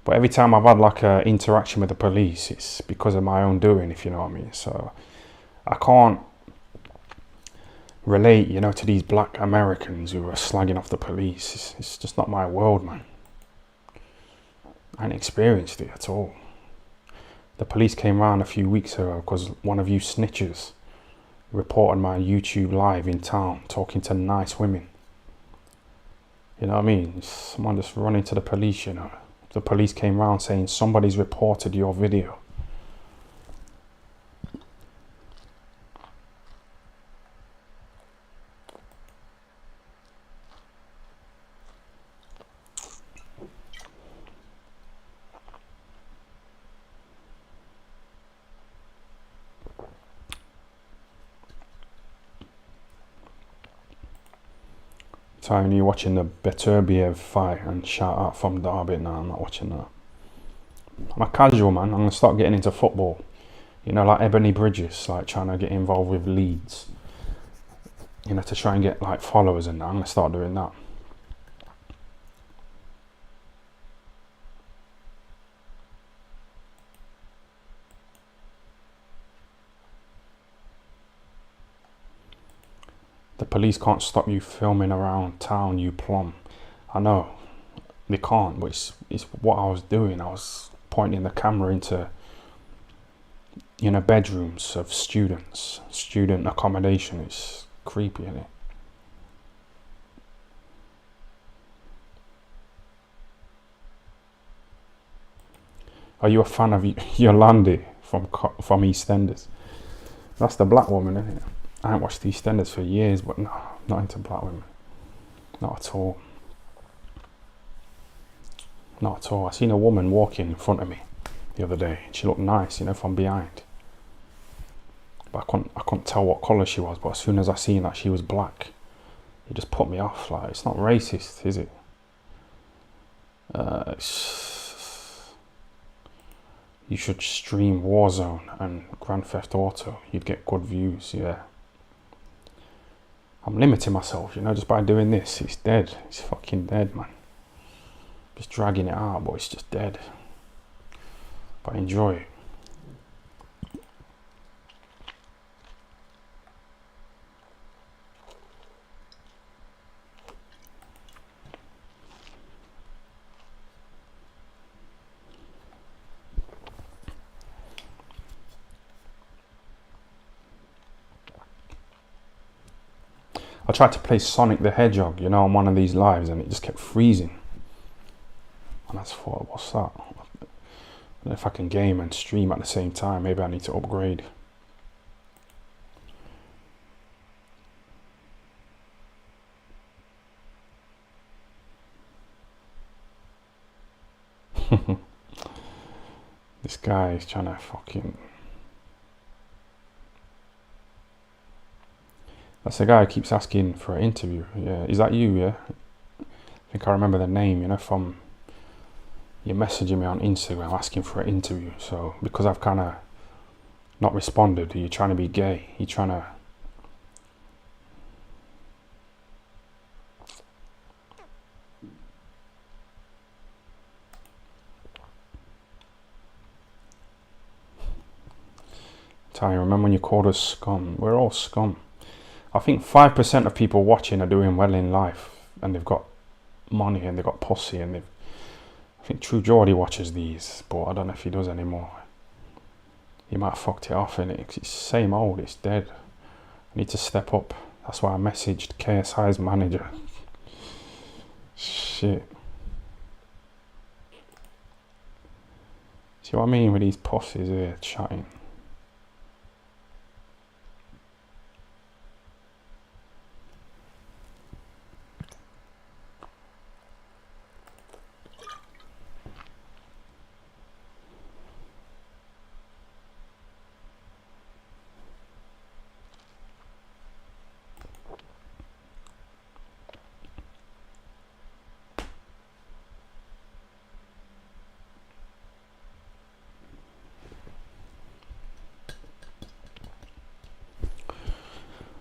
But every time I've had like a interaction with the police, it's because of my own doing, if you know what I mean. So I can't relate, you know, to these black Americans who are slagging off the police. It's just not my world, man. I ain't experienced it at all. The police came round a few weeks ago because one of you snitches reported my YouTube live in town talking to nice women. You know what I mean? Someone just running to the police, you know. The police came round saying somebody's reported your video. Time you watching the Beterbiev fight and shout out from Derby. No, I'm not watching that. I'm a casual, man. I'm going to start getting into football. You know, like Ebony Bridges, like trying to get involved with Leeds. You know, to try and get like followers and that. I'm going to start doing that. The police can't stop you filming around town, you plum. I know, they can't, but it's what I was doing. I was pointing the camera into, you know, bedrooms of students, student accommodation. It's creepy, isn't it? Are you a fan of Yolandi from EastEnders? That's the black woman, isn't it? I haven't watched EastEnders for years, but no, not into black women. Not at all. Not at all. I seen a woman walking in front of me the other day. She looked nice, you know, from behind. But I couldn't tell what colour she was. But as soon as I seen that she was black, it just put me off. Like, it's not racist, is it? You should stream Warzone and Grand Theft Auto. You'd get good views, yeah. I'm limiting myself, you know, just by doing this. It's dead. It's fucking dead, man. Just dragging it out, but it's just dead. But enjoy it. I tried to play Sonic the Hedgehog, you know, on one of these lives, and it just kept freezing. And I just thought, what's that? I don't know if I can game and stream at the same time. Maybe I need to upgrade. This guy is trying to fucking... That's the guy who keeps asking for an interview. Yeah, is that you? Yeah, I think I remember the name. You know, from you messaging me on Instagram asking for an interview. So because I've kind of not responded, are you trying to be gay? You trying to? Ty, remember when you called us scum? We're all scum. I think 5% of people watching are doing well in life, and they've got money and they've got pussy, and they've... I think True Geordie watches these, but I don't know if he does anymore. He might have fucked it off, innit? It's the same old, it's dead. I need to step up. That's why I messaged KSI's manager. Shit. See what I mean with these pussies here chatting?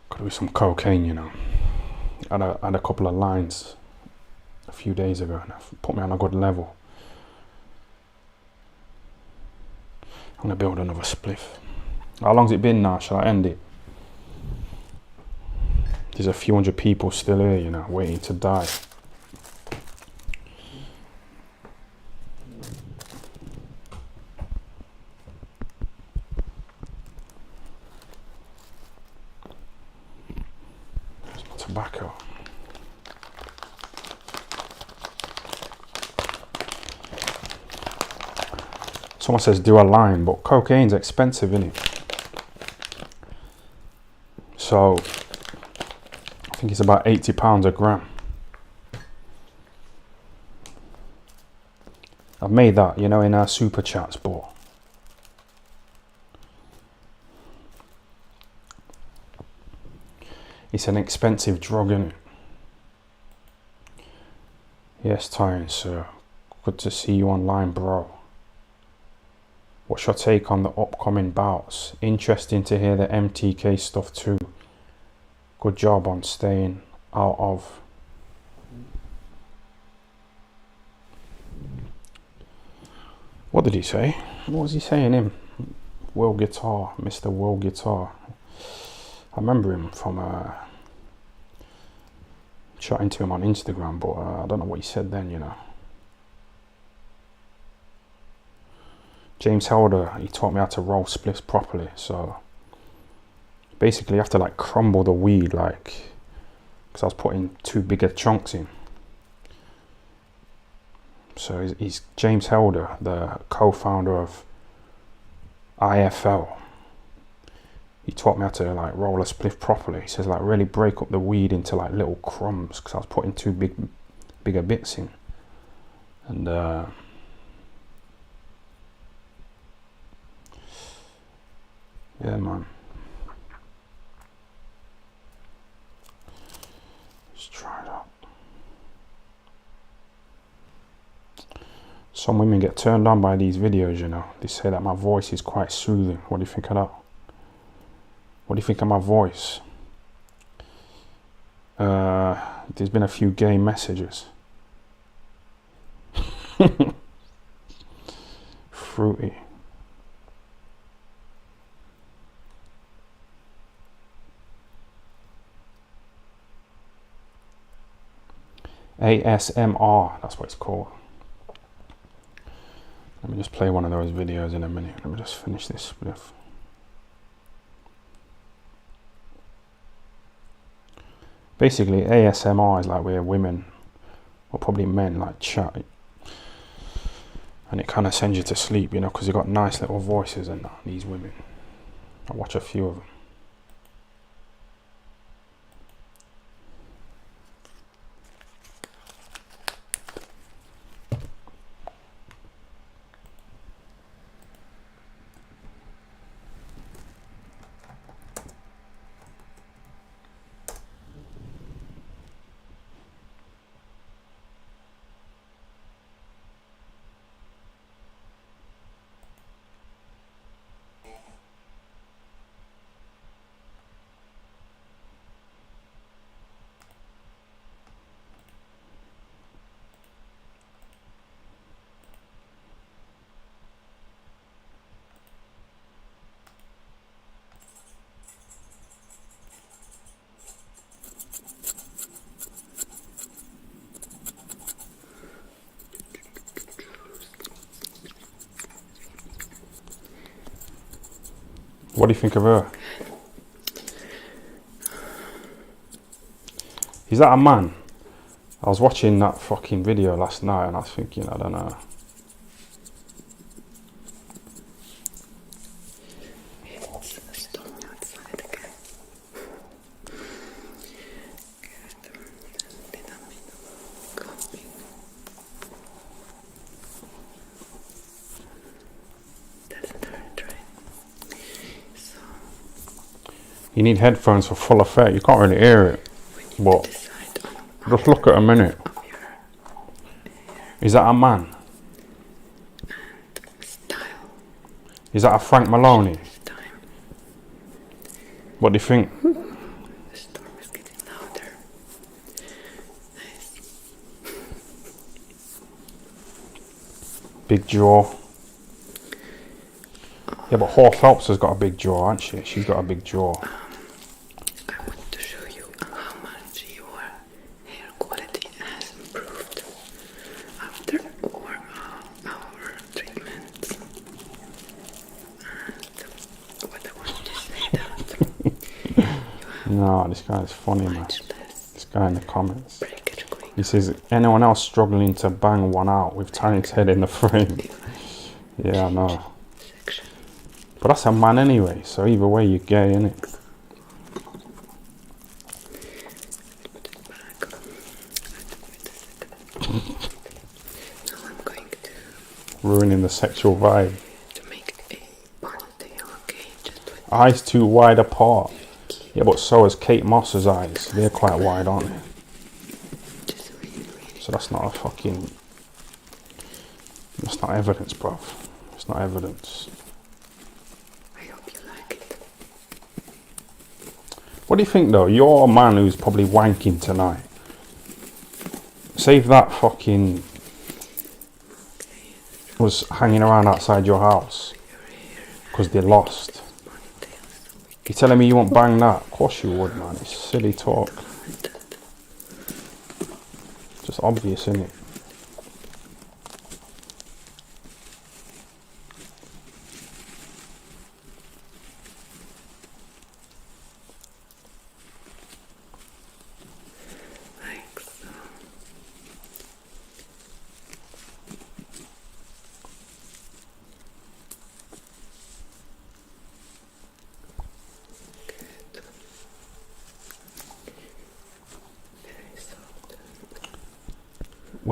Could do some cocaine, you know. I had a couple of lines a few days ago, and it put me on a good level. I'm gonna build another spliff. How long's it been now? Shall I end it? There's a few hundred people still here, you know, waiting to die. There's my tobacco. Someone says do a line, but cocaine's expensive, isn't it? So I think it's about £80 a gram. I've made that, you know, in our super chats, but it's an expensive drug, isn't it? Yes, Tyron, sir. Good to see you online, bro. What's your take on the upcoming bouts? Interesting to hear the MTK stuff too. Good job on staying out of. What did he say? What was he saying, him? World Guitar, Mr. World Guitar. I remember him from chatting to him on Instagram, but I don't know what he said then, you know. James Helder, he taught me how to roll spliffs properly. So basically you have to like crumble the weed, like, because I was putting too big of chunks in. So he's James Helder, the co-founder of IFL. he taught me how to like roll a spliff properly. He says like really break up the weed into like little crumbs, because I was putting too bigger bits in. And yeah, man. Let's try that. Some women get turned on by these videos, you know. They say that my voice is quite soothing. What do you think of that? What do you think of my voice? There's been a few gay messages. Fruity. ASMR, that's what it's called. Let me just play one of those videos in a minute. Let me just finish this spliff. Basically, ASMR is like where women, or probably men, like chat. And it kind of sends you to sleep, you know, because they've got nice little voices and that, these women. I watch a few of them. What do you think of her? Is that a man? I was watching that fucking video last night and I was thinking, I don't know. You need headphones for full effect. You can't really hear it. But just look at a minute. Is that a man? Is that a Frank Maloney? What do you think? The storm is getting louder. Nice. Big jaw. Yeah, but Hall Phelps has got a big jaw, hasn't she? She's got a big jaw. I want to show you how much your hair quality has improved after all our treatments. And what I want to say that No, this guy is funny, man. much less This guy in the comments. breakage going He says, anyone else struggling to bang one out with Tarek's head in the frame? Yeah, I know. section. But that's a man anyway, so either way you're gay, innit? Put it back. Now I'm going Ruining the sexual vibe. to make a ponytail, okay? Just with Eyes too wide apart. Yeah, but so is Kate Moss's eyes. They're quite wide, aren't they? just really, So that's not a fucking... That's not evidence, bruv. It's not evidence. I hope you like it. What do you think, though? You're a man who's probably wanking tonight. Say if that fucking was hanging around outside your house because they lost. You're telling me you won't bang that? Of course you would, man. It's silly talk. Just obvious, isn't it? Like so.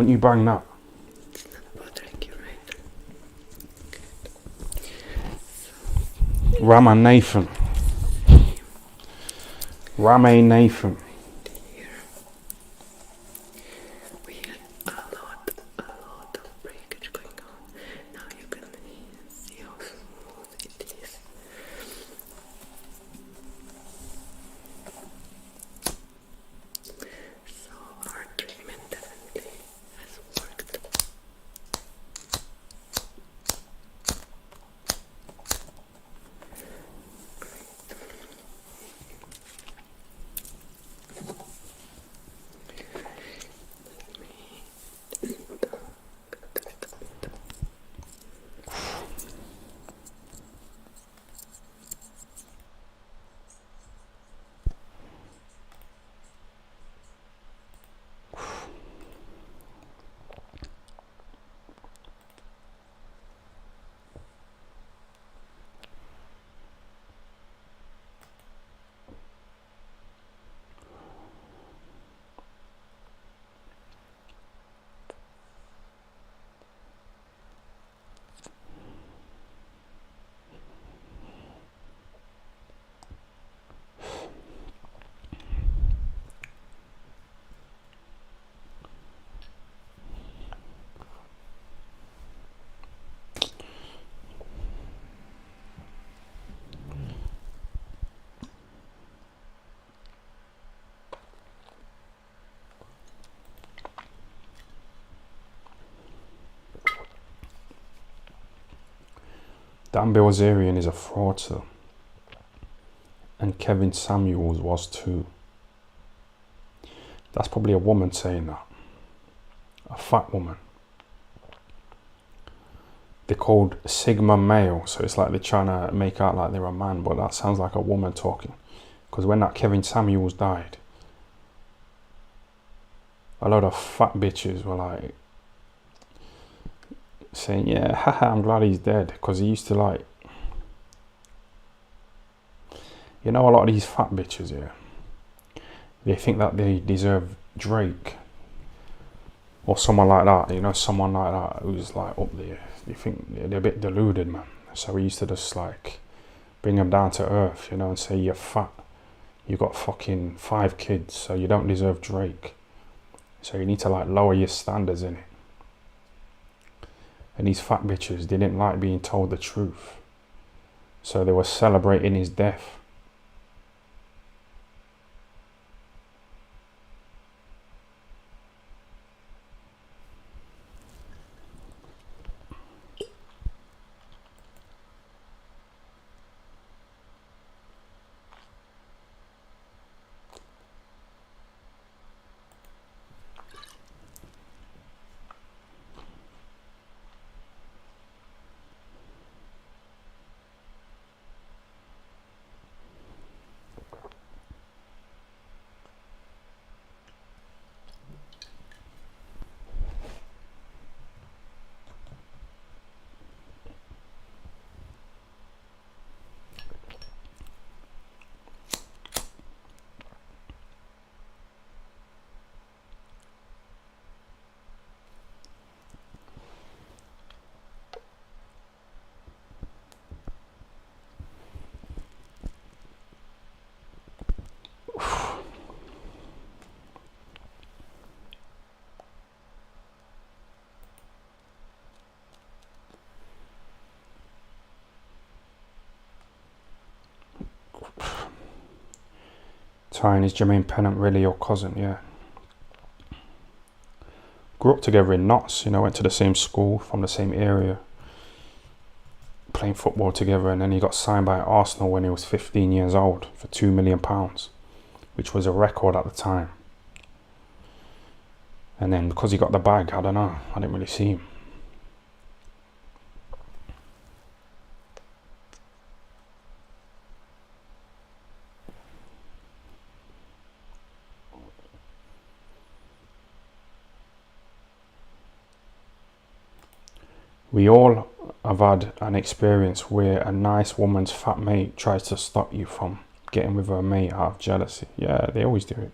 Wouldn't you bang that? It's not bothering you, right? Rama Nathan. Rame Nathan. Here. We had a lot of breakage going on. Now you can see how smooth it is. So our treatment definitely has worked. Dan Bilzerian is a fraudster. And Kevin Samuels was too. That's probably a woman saying that. A fat woman. They're called Sigma male, so it's like they're trying to make out like they're a man, but that sounds like a woman talking. Because when that Kevin Samuels died, a lot of fat bitches were like saying, yeah, haha, I'm glad he's dead. Because he used to like, you know, a lot of these fat bitches, yeah, they think that they deserve Drake or someone like that, you know, someone like that who's like up there. They think they're a bit deluded, man. So we used to just like bring them down to earth, you know, and say, you're fat, you got fucking 5 kids, so you don't deserve Drake. So you need to like lower your standards in it. And these fat bitches, they didn't like being told the truth, so they were celebrating his death. Tying, is Jermaine Pennant really your cousin? Yeah. Grew up together in Notts, you know, went to the same school, from the same area, playing football together, and then he got signed by Arsenal when he was 15 years old for £2 million, which was a record at the time. And then because he got the bag, I don't know, I didn't really see him. We all have had an experience where a nice woman's fat mate tries to stop you from getting with her mate out of jealousy. Yeah, they always do it.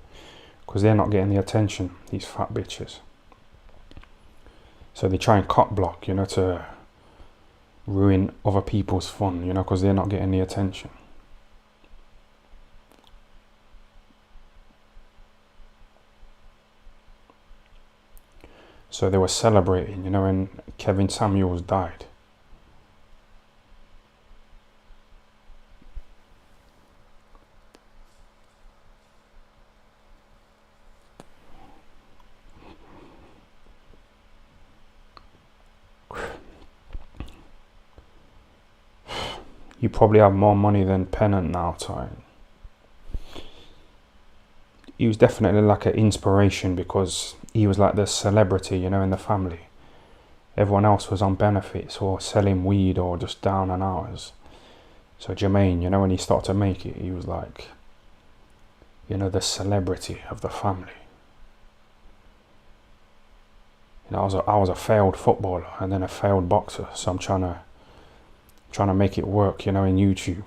Because they're not getting the attention, these fat bitches. So they try and cut block, you know, to ruin other people's fun, you know, because they're not getting the attention. So they were celebrating, you know, when Kevin Samuels died. You probably have more money than Pennant now, Ty. He was definitely like an inspiration because he was like the celebrity, you know, in the family. Everyone else was on benefits or selling weed or just down and outers. So Jermaine, you know, when he started to make it, he was like, you know, the celebrity of the family. You know, I was a failed footballer and then a failed boxer, so I'm trying to make it work, you know, in YouTube.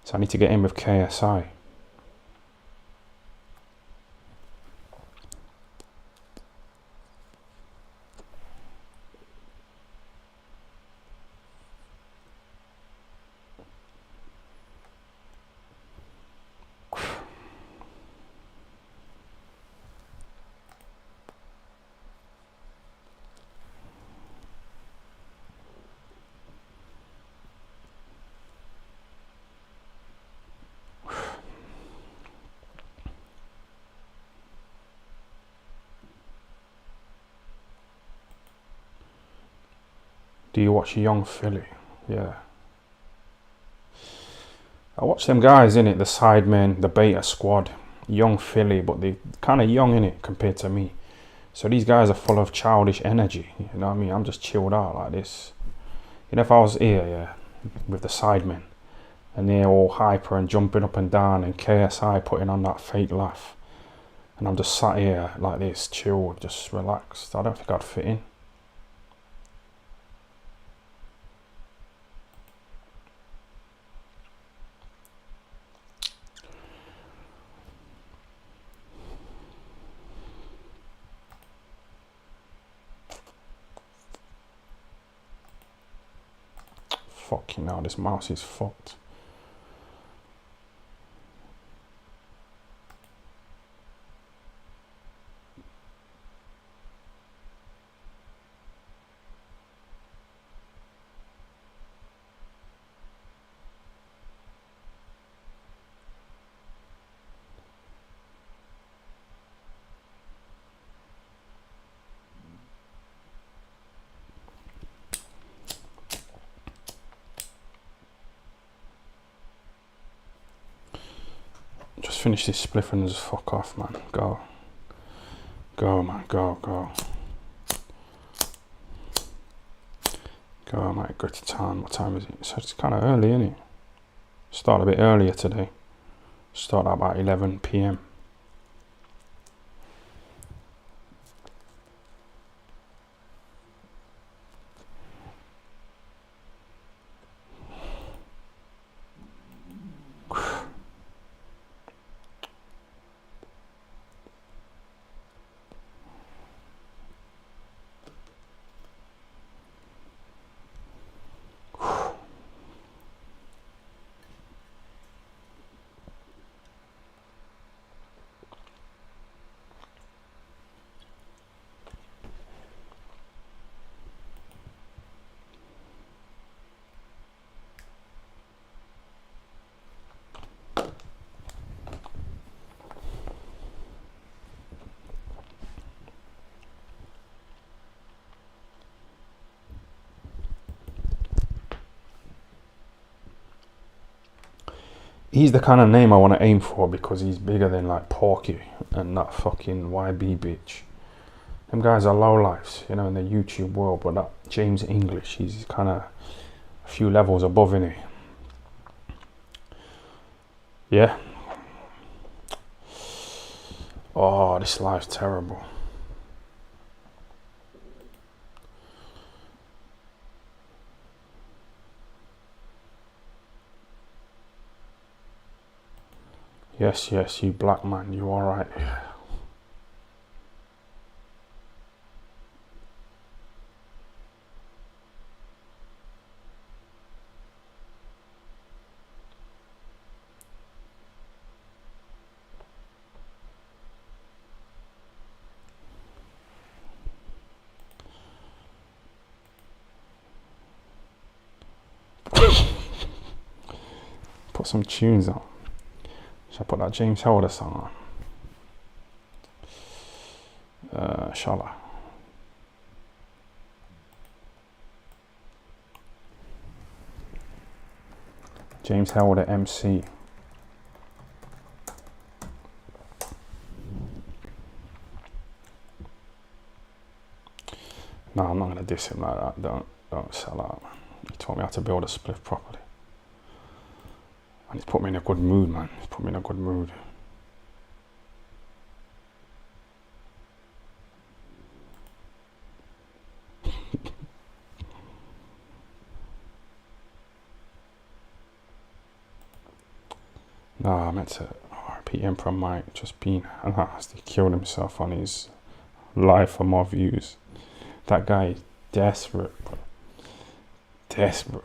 So I need to get in with KSI. Do you watch Young Philly? Yeah. I watch them guys in it, the Sidemen, the Beta Squad, Young Philly, but they kind of young in it compared to me. So these guys are full of childish energy. You know what I mean? I'm just chilled out like this. You know, if I was here, yeah, with the Sidemen, and they're all hyper and jumping up and down, and KSI putting on that fake laugh, and I'm just sat here like this, chilled, just relaxed, I don't think I'd fit in. Fucking hell, this mouse is fucked. Just finish this spliff and just fuck off, man. Go. Go, man. Go, go. Go, mate. Go to town. What time is it? So it's kind of early, isn't it? Start a bit earlier today. Start at about 11 p.m. He's the kind of name I want to aim for because he's bigger than like Porky and that fucking YB bitch. Them guys are lowlifes, you know, in the YouTube world, but that James English, he's kind of a few levels above, innit? Yeah. Oh, this life's terrible. Yes, yes, you black man, you alright. put some tunes on. Shall I put that James Helder song on? Shall I? James Helder MC. No, I'm not gonna diss him like that. Don't sell out, man. He taught me how to build a spliff properly. And he's put me in a good mood, man. He's put me in a good mood. No, I meant to RP Emperor Mike just been announced. He killed himself on his live for more views. That guy is desperate, bro. Desperate.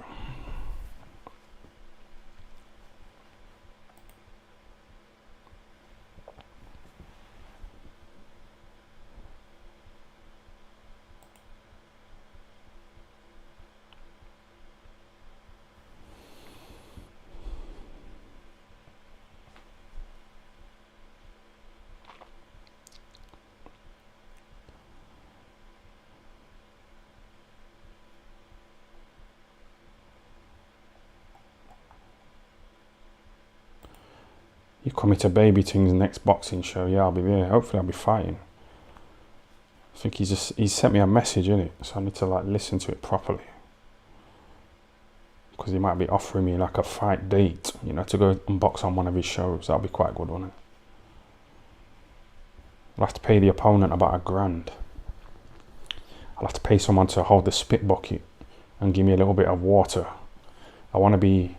You coming to Baby Thing's next boxing show? Yeah, I'll be there. Hopefully I'll be fighting. I think he's sent me a message, innit? So I need to like listen to it properly. Because he might be offering me like a fight date, you know, to go and box on one of his shows. That'll be quite good, wouldn't it? I'll have to pay the opponent about $1,000. I'll have to pay someone to hold the spit bucket and give me a little bit of water. I want to be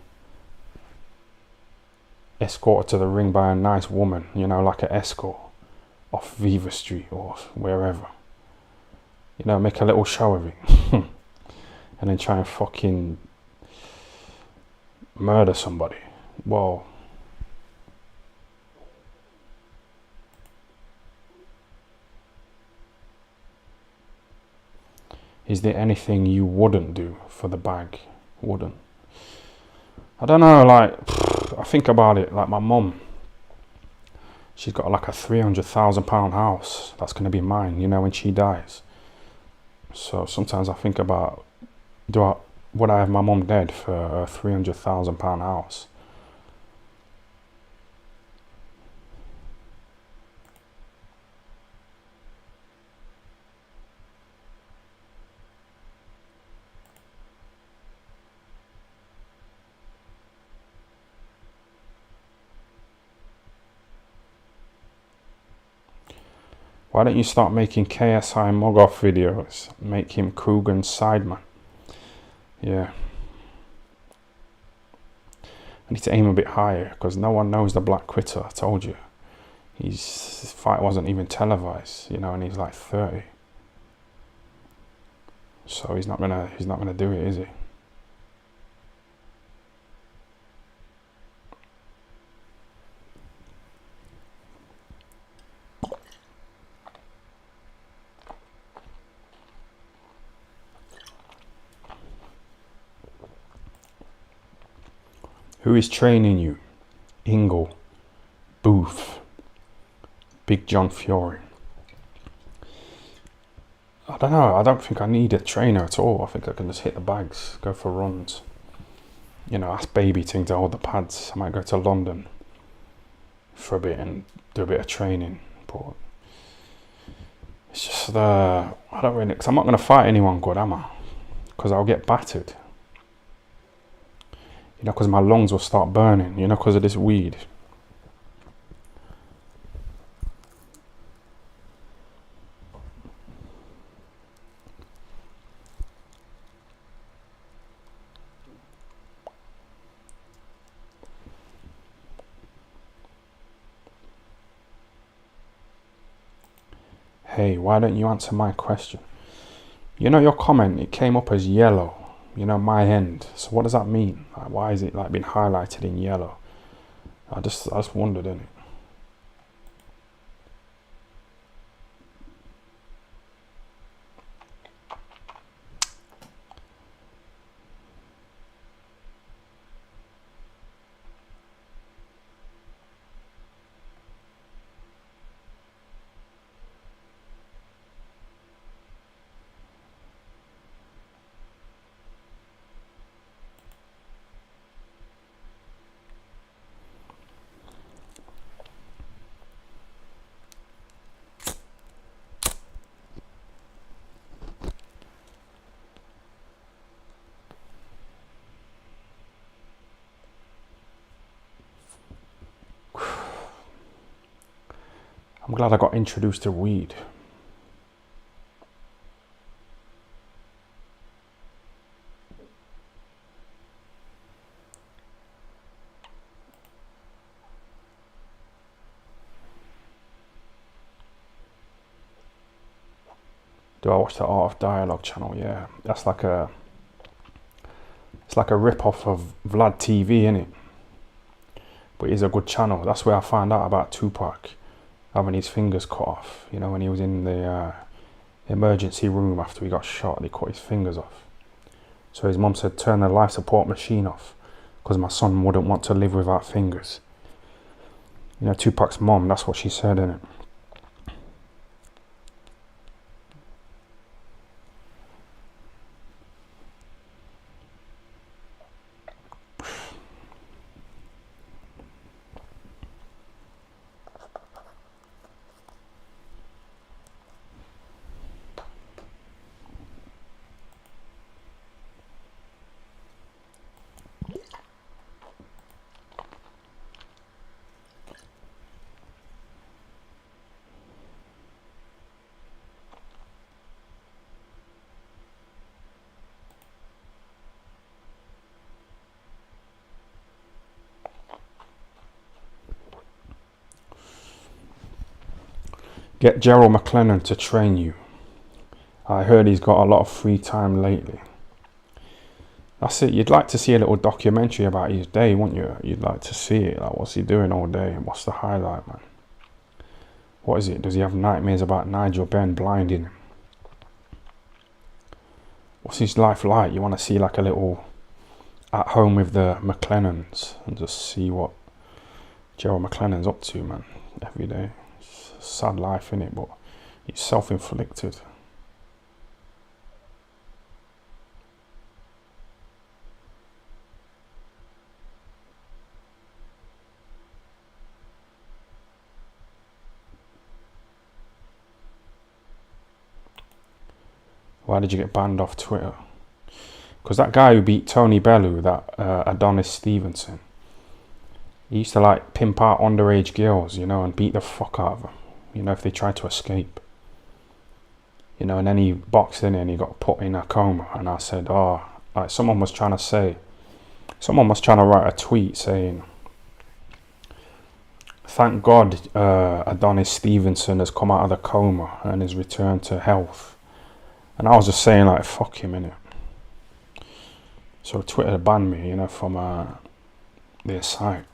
escorted to the ring by a nice woman, you know, like an escort off Viva Street or wherever. You know, make a little show of it. And then try and fucking murder somebody. Well, is there anything you wouldn't do for the bag? Wouldn't. I don't know, like, I think about it, like my mum, she's got like a £300,000 house that's going to be mine, you know, when she dies. So sometimes I think about, would I have my mum dead for a £300,000 house? Why don't you start making KSI Mogoff videos? Make him Coogan's sideman. Yeah. I need to aim a bit higher because no one knows the Black Quitter. I told you. His fight wasn't even televised, you know, and he's like 30. So he's not gonna do it, is he? Who is training you? Ingle, Booth, Big John Fury. I don't know. I don't think I need a trainer at all. I think I can just hit the bags, go for runs. You know, ask Baby Ting to hold the pads. I might go to London for a bit and do a bit of training. But it's just, I don't really, because I'm not going to fight anyone good, am I? Because I'll get battered. You know, because my lungs will start burning, you know, because of this weed. Hey, why don't you answer my question? You know, your comment, it came up as yellow. You know, my end. So what does that mean? Like, why is it like been highlighted in yellow? I just wondered, innit? I'm glad I got introduced to weed. Do I watch the Art of Dialogue channel? Yeah, that's like a, it's like a rip-off of Vlad TV, innit? But it's a good channel. That's where I found out about Tupac having his fingers cut off. You know, when he was in the emergency room after he got shot, they cut his fingers off. So his mum said, turn the life support machine off, because my son wouldn't want to live without fingers. You know, Tupac's mum, that's what she said, innit? Get Gerald McLennan to train you. I heard he's got a lot of free time lately. That's it. You'd like to see a little documentary about his day, wouldn't you? You'd like to see it. Like, what's he doing all day? What's the highlight, man? What is it? Does he have nightmares about Nigel Benn blinding him? What's his life like? You want to see like a little at home with the McLennans and just see what Gerald McLennan's up to, man, every day. It's a sad life, innit? But it's self-inflicted. Why did you get banned off Twitter? Because that guy who beat Tony Bellew, that Adonis Stevenson, he used to like pimp out underage girls, you know, and beat the fuck out of them, you know, if they tried to escape. You know, and then he boxed in and he got put in a coma. And I said, oh, like someone was trying to write a tweet saying, thank God Adonis Stevenson has come out of the coma and has returned to health. And I was just saying, like, fuck him, innit? So Twitter banned me, you know, from their site.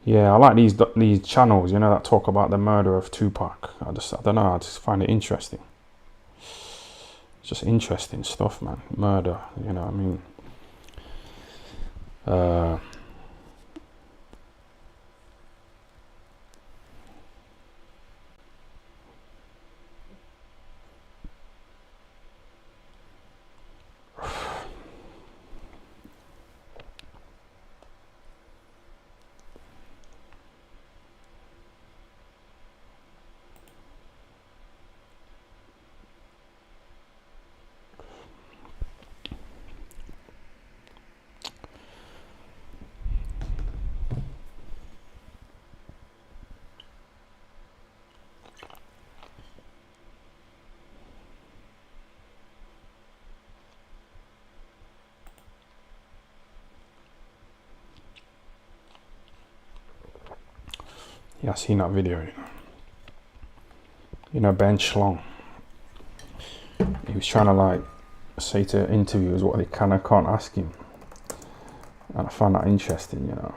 Yeah, I like these channels, you know, that talk about the murder of Tupac. I don't know, I just find it interesting. It's just interesting stuff, man. Murder, you know what I mean? Yeah, I seen that video, you know. You know, Ben Schlong. He was trying to like say to interviewers what they can and can't ask him. And I found that interesting, you know.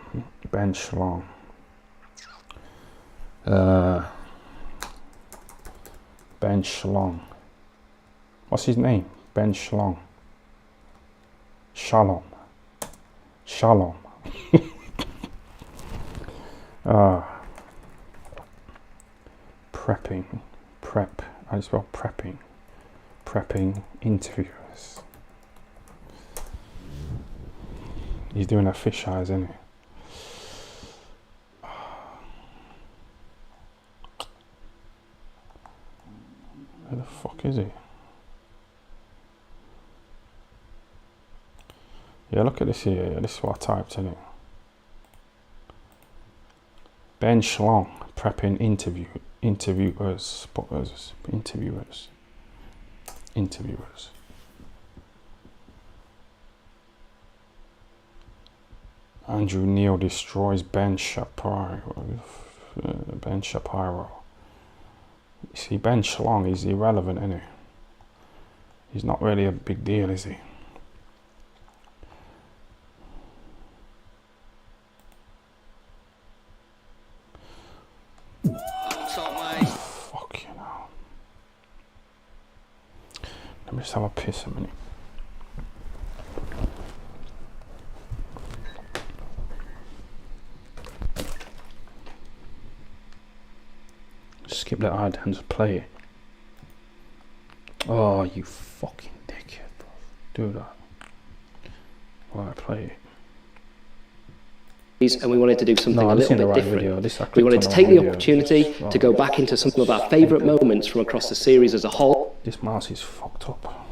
Ben Schlong. Ben Schlong. What's his name? Ben Schlong. Shalom. Shalom. I spell prepping interviews. He's doing a fish eyes, isn't he? is he? Yeah, look at this here. Yeah, this is what I typed in it. Ben Schlong prepping interviewers. Andrew Neil destroys Ben Shapiro. Ben Shapiro. You see, Ben Schlong, he's irrelevant, isn't he? He's not really a big deal, is he? Fuck you know. Let me just have a piss a minute. Skip that ad and just play it. Oh, you fucking dickhead, bro. Do that. Right, play it. And we wanted to do something a little bit different. We wanted to take the opportunity to go back into some of our favourite moments from across the series as a whole. This mouse is fucked up.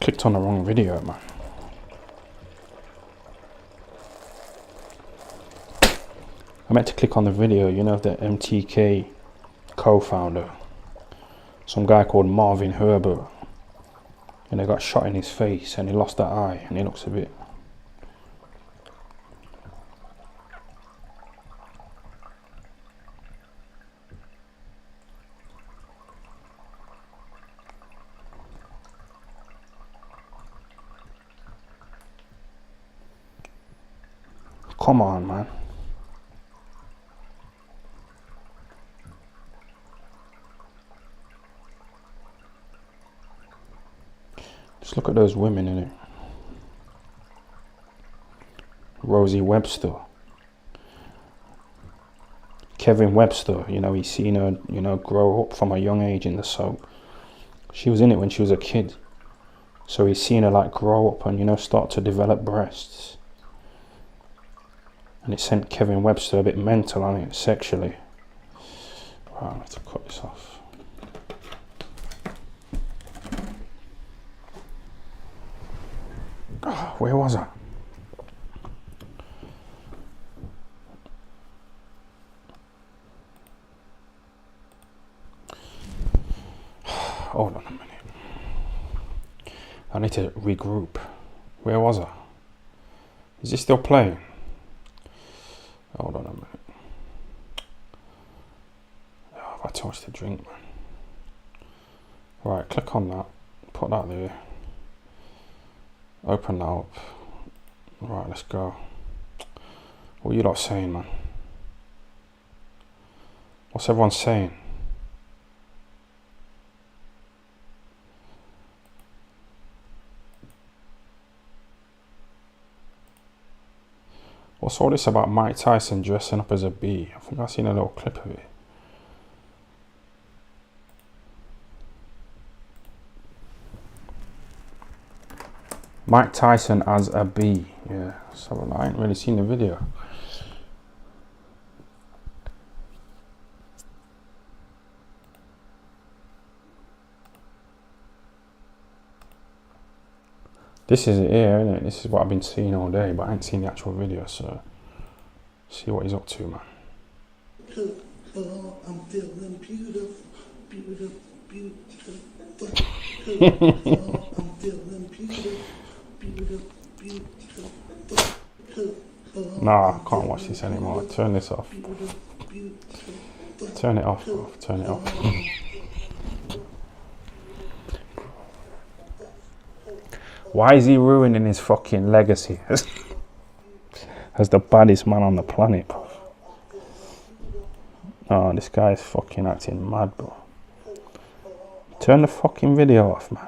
Clicked on the wrong video, man. I meant to click on the video, you know, the MTK co-founder. Some guy called Marvin Herbert. And they got shot in his face and he lost that eye and he looks a bit. Come on, man. Just look at those women in it. Rosie Webster. Kevin Webster, you know, he's seen her, you know, grow up from a young age in the soap. She was in it when she was a kid. So he's seen her like grow up and, you know, start to develop breasts. And it sent Kevin Webster a bit mental on it sexually. Right, I have to cut this off. Oh, where was I? Hold on a minute. I need to regroup. Where was I? Is this still playing? Hold on a minute. Oh, I've had too much to drink, man. Right, click on that. Put that there. Open that up. Right, let's go. What are you lot saying, man? What's everyone saying? What's all this about Mike Tyson dressing up as a bee? I think I've seen a little clip of it. Mike Tyson as a bee. Yeah, so I ain't really seen the video. This is it here, isn't it? This is what I've been seeing all day, but I ain't seen the actual video, so see what he's up to, man. I'm feeling beautiful, beautiful, beautiful. I'm feeling beautiful, beautiful, beautiful. Nah, I can't watch this anymore. Turn this off. Turn it off, bro. Turn it off. Why is he ruining his fucking legacy as the baddest man on the planet, bro? Oh, this guy's fucking acting mad, bro. Turn the fucking video off, man.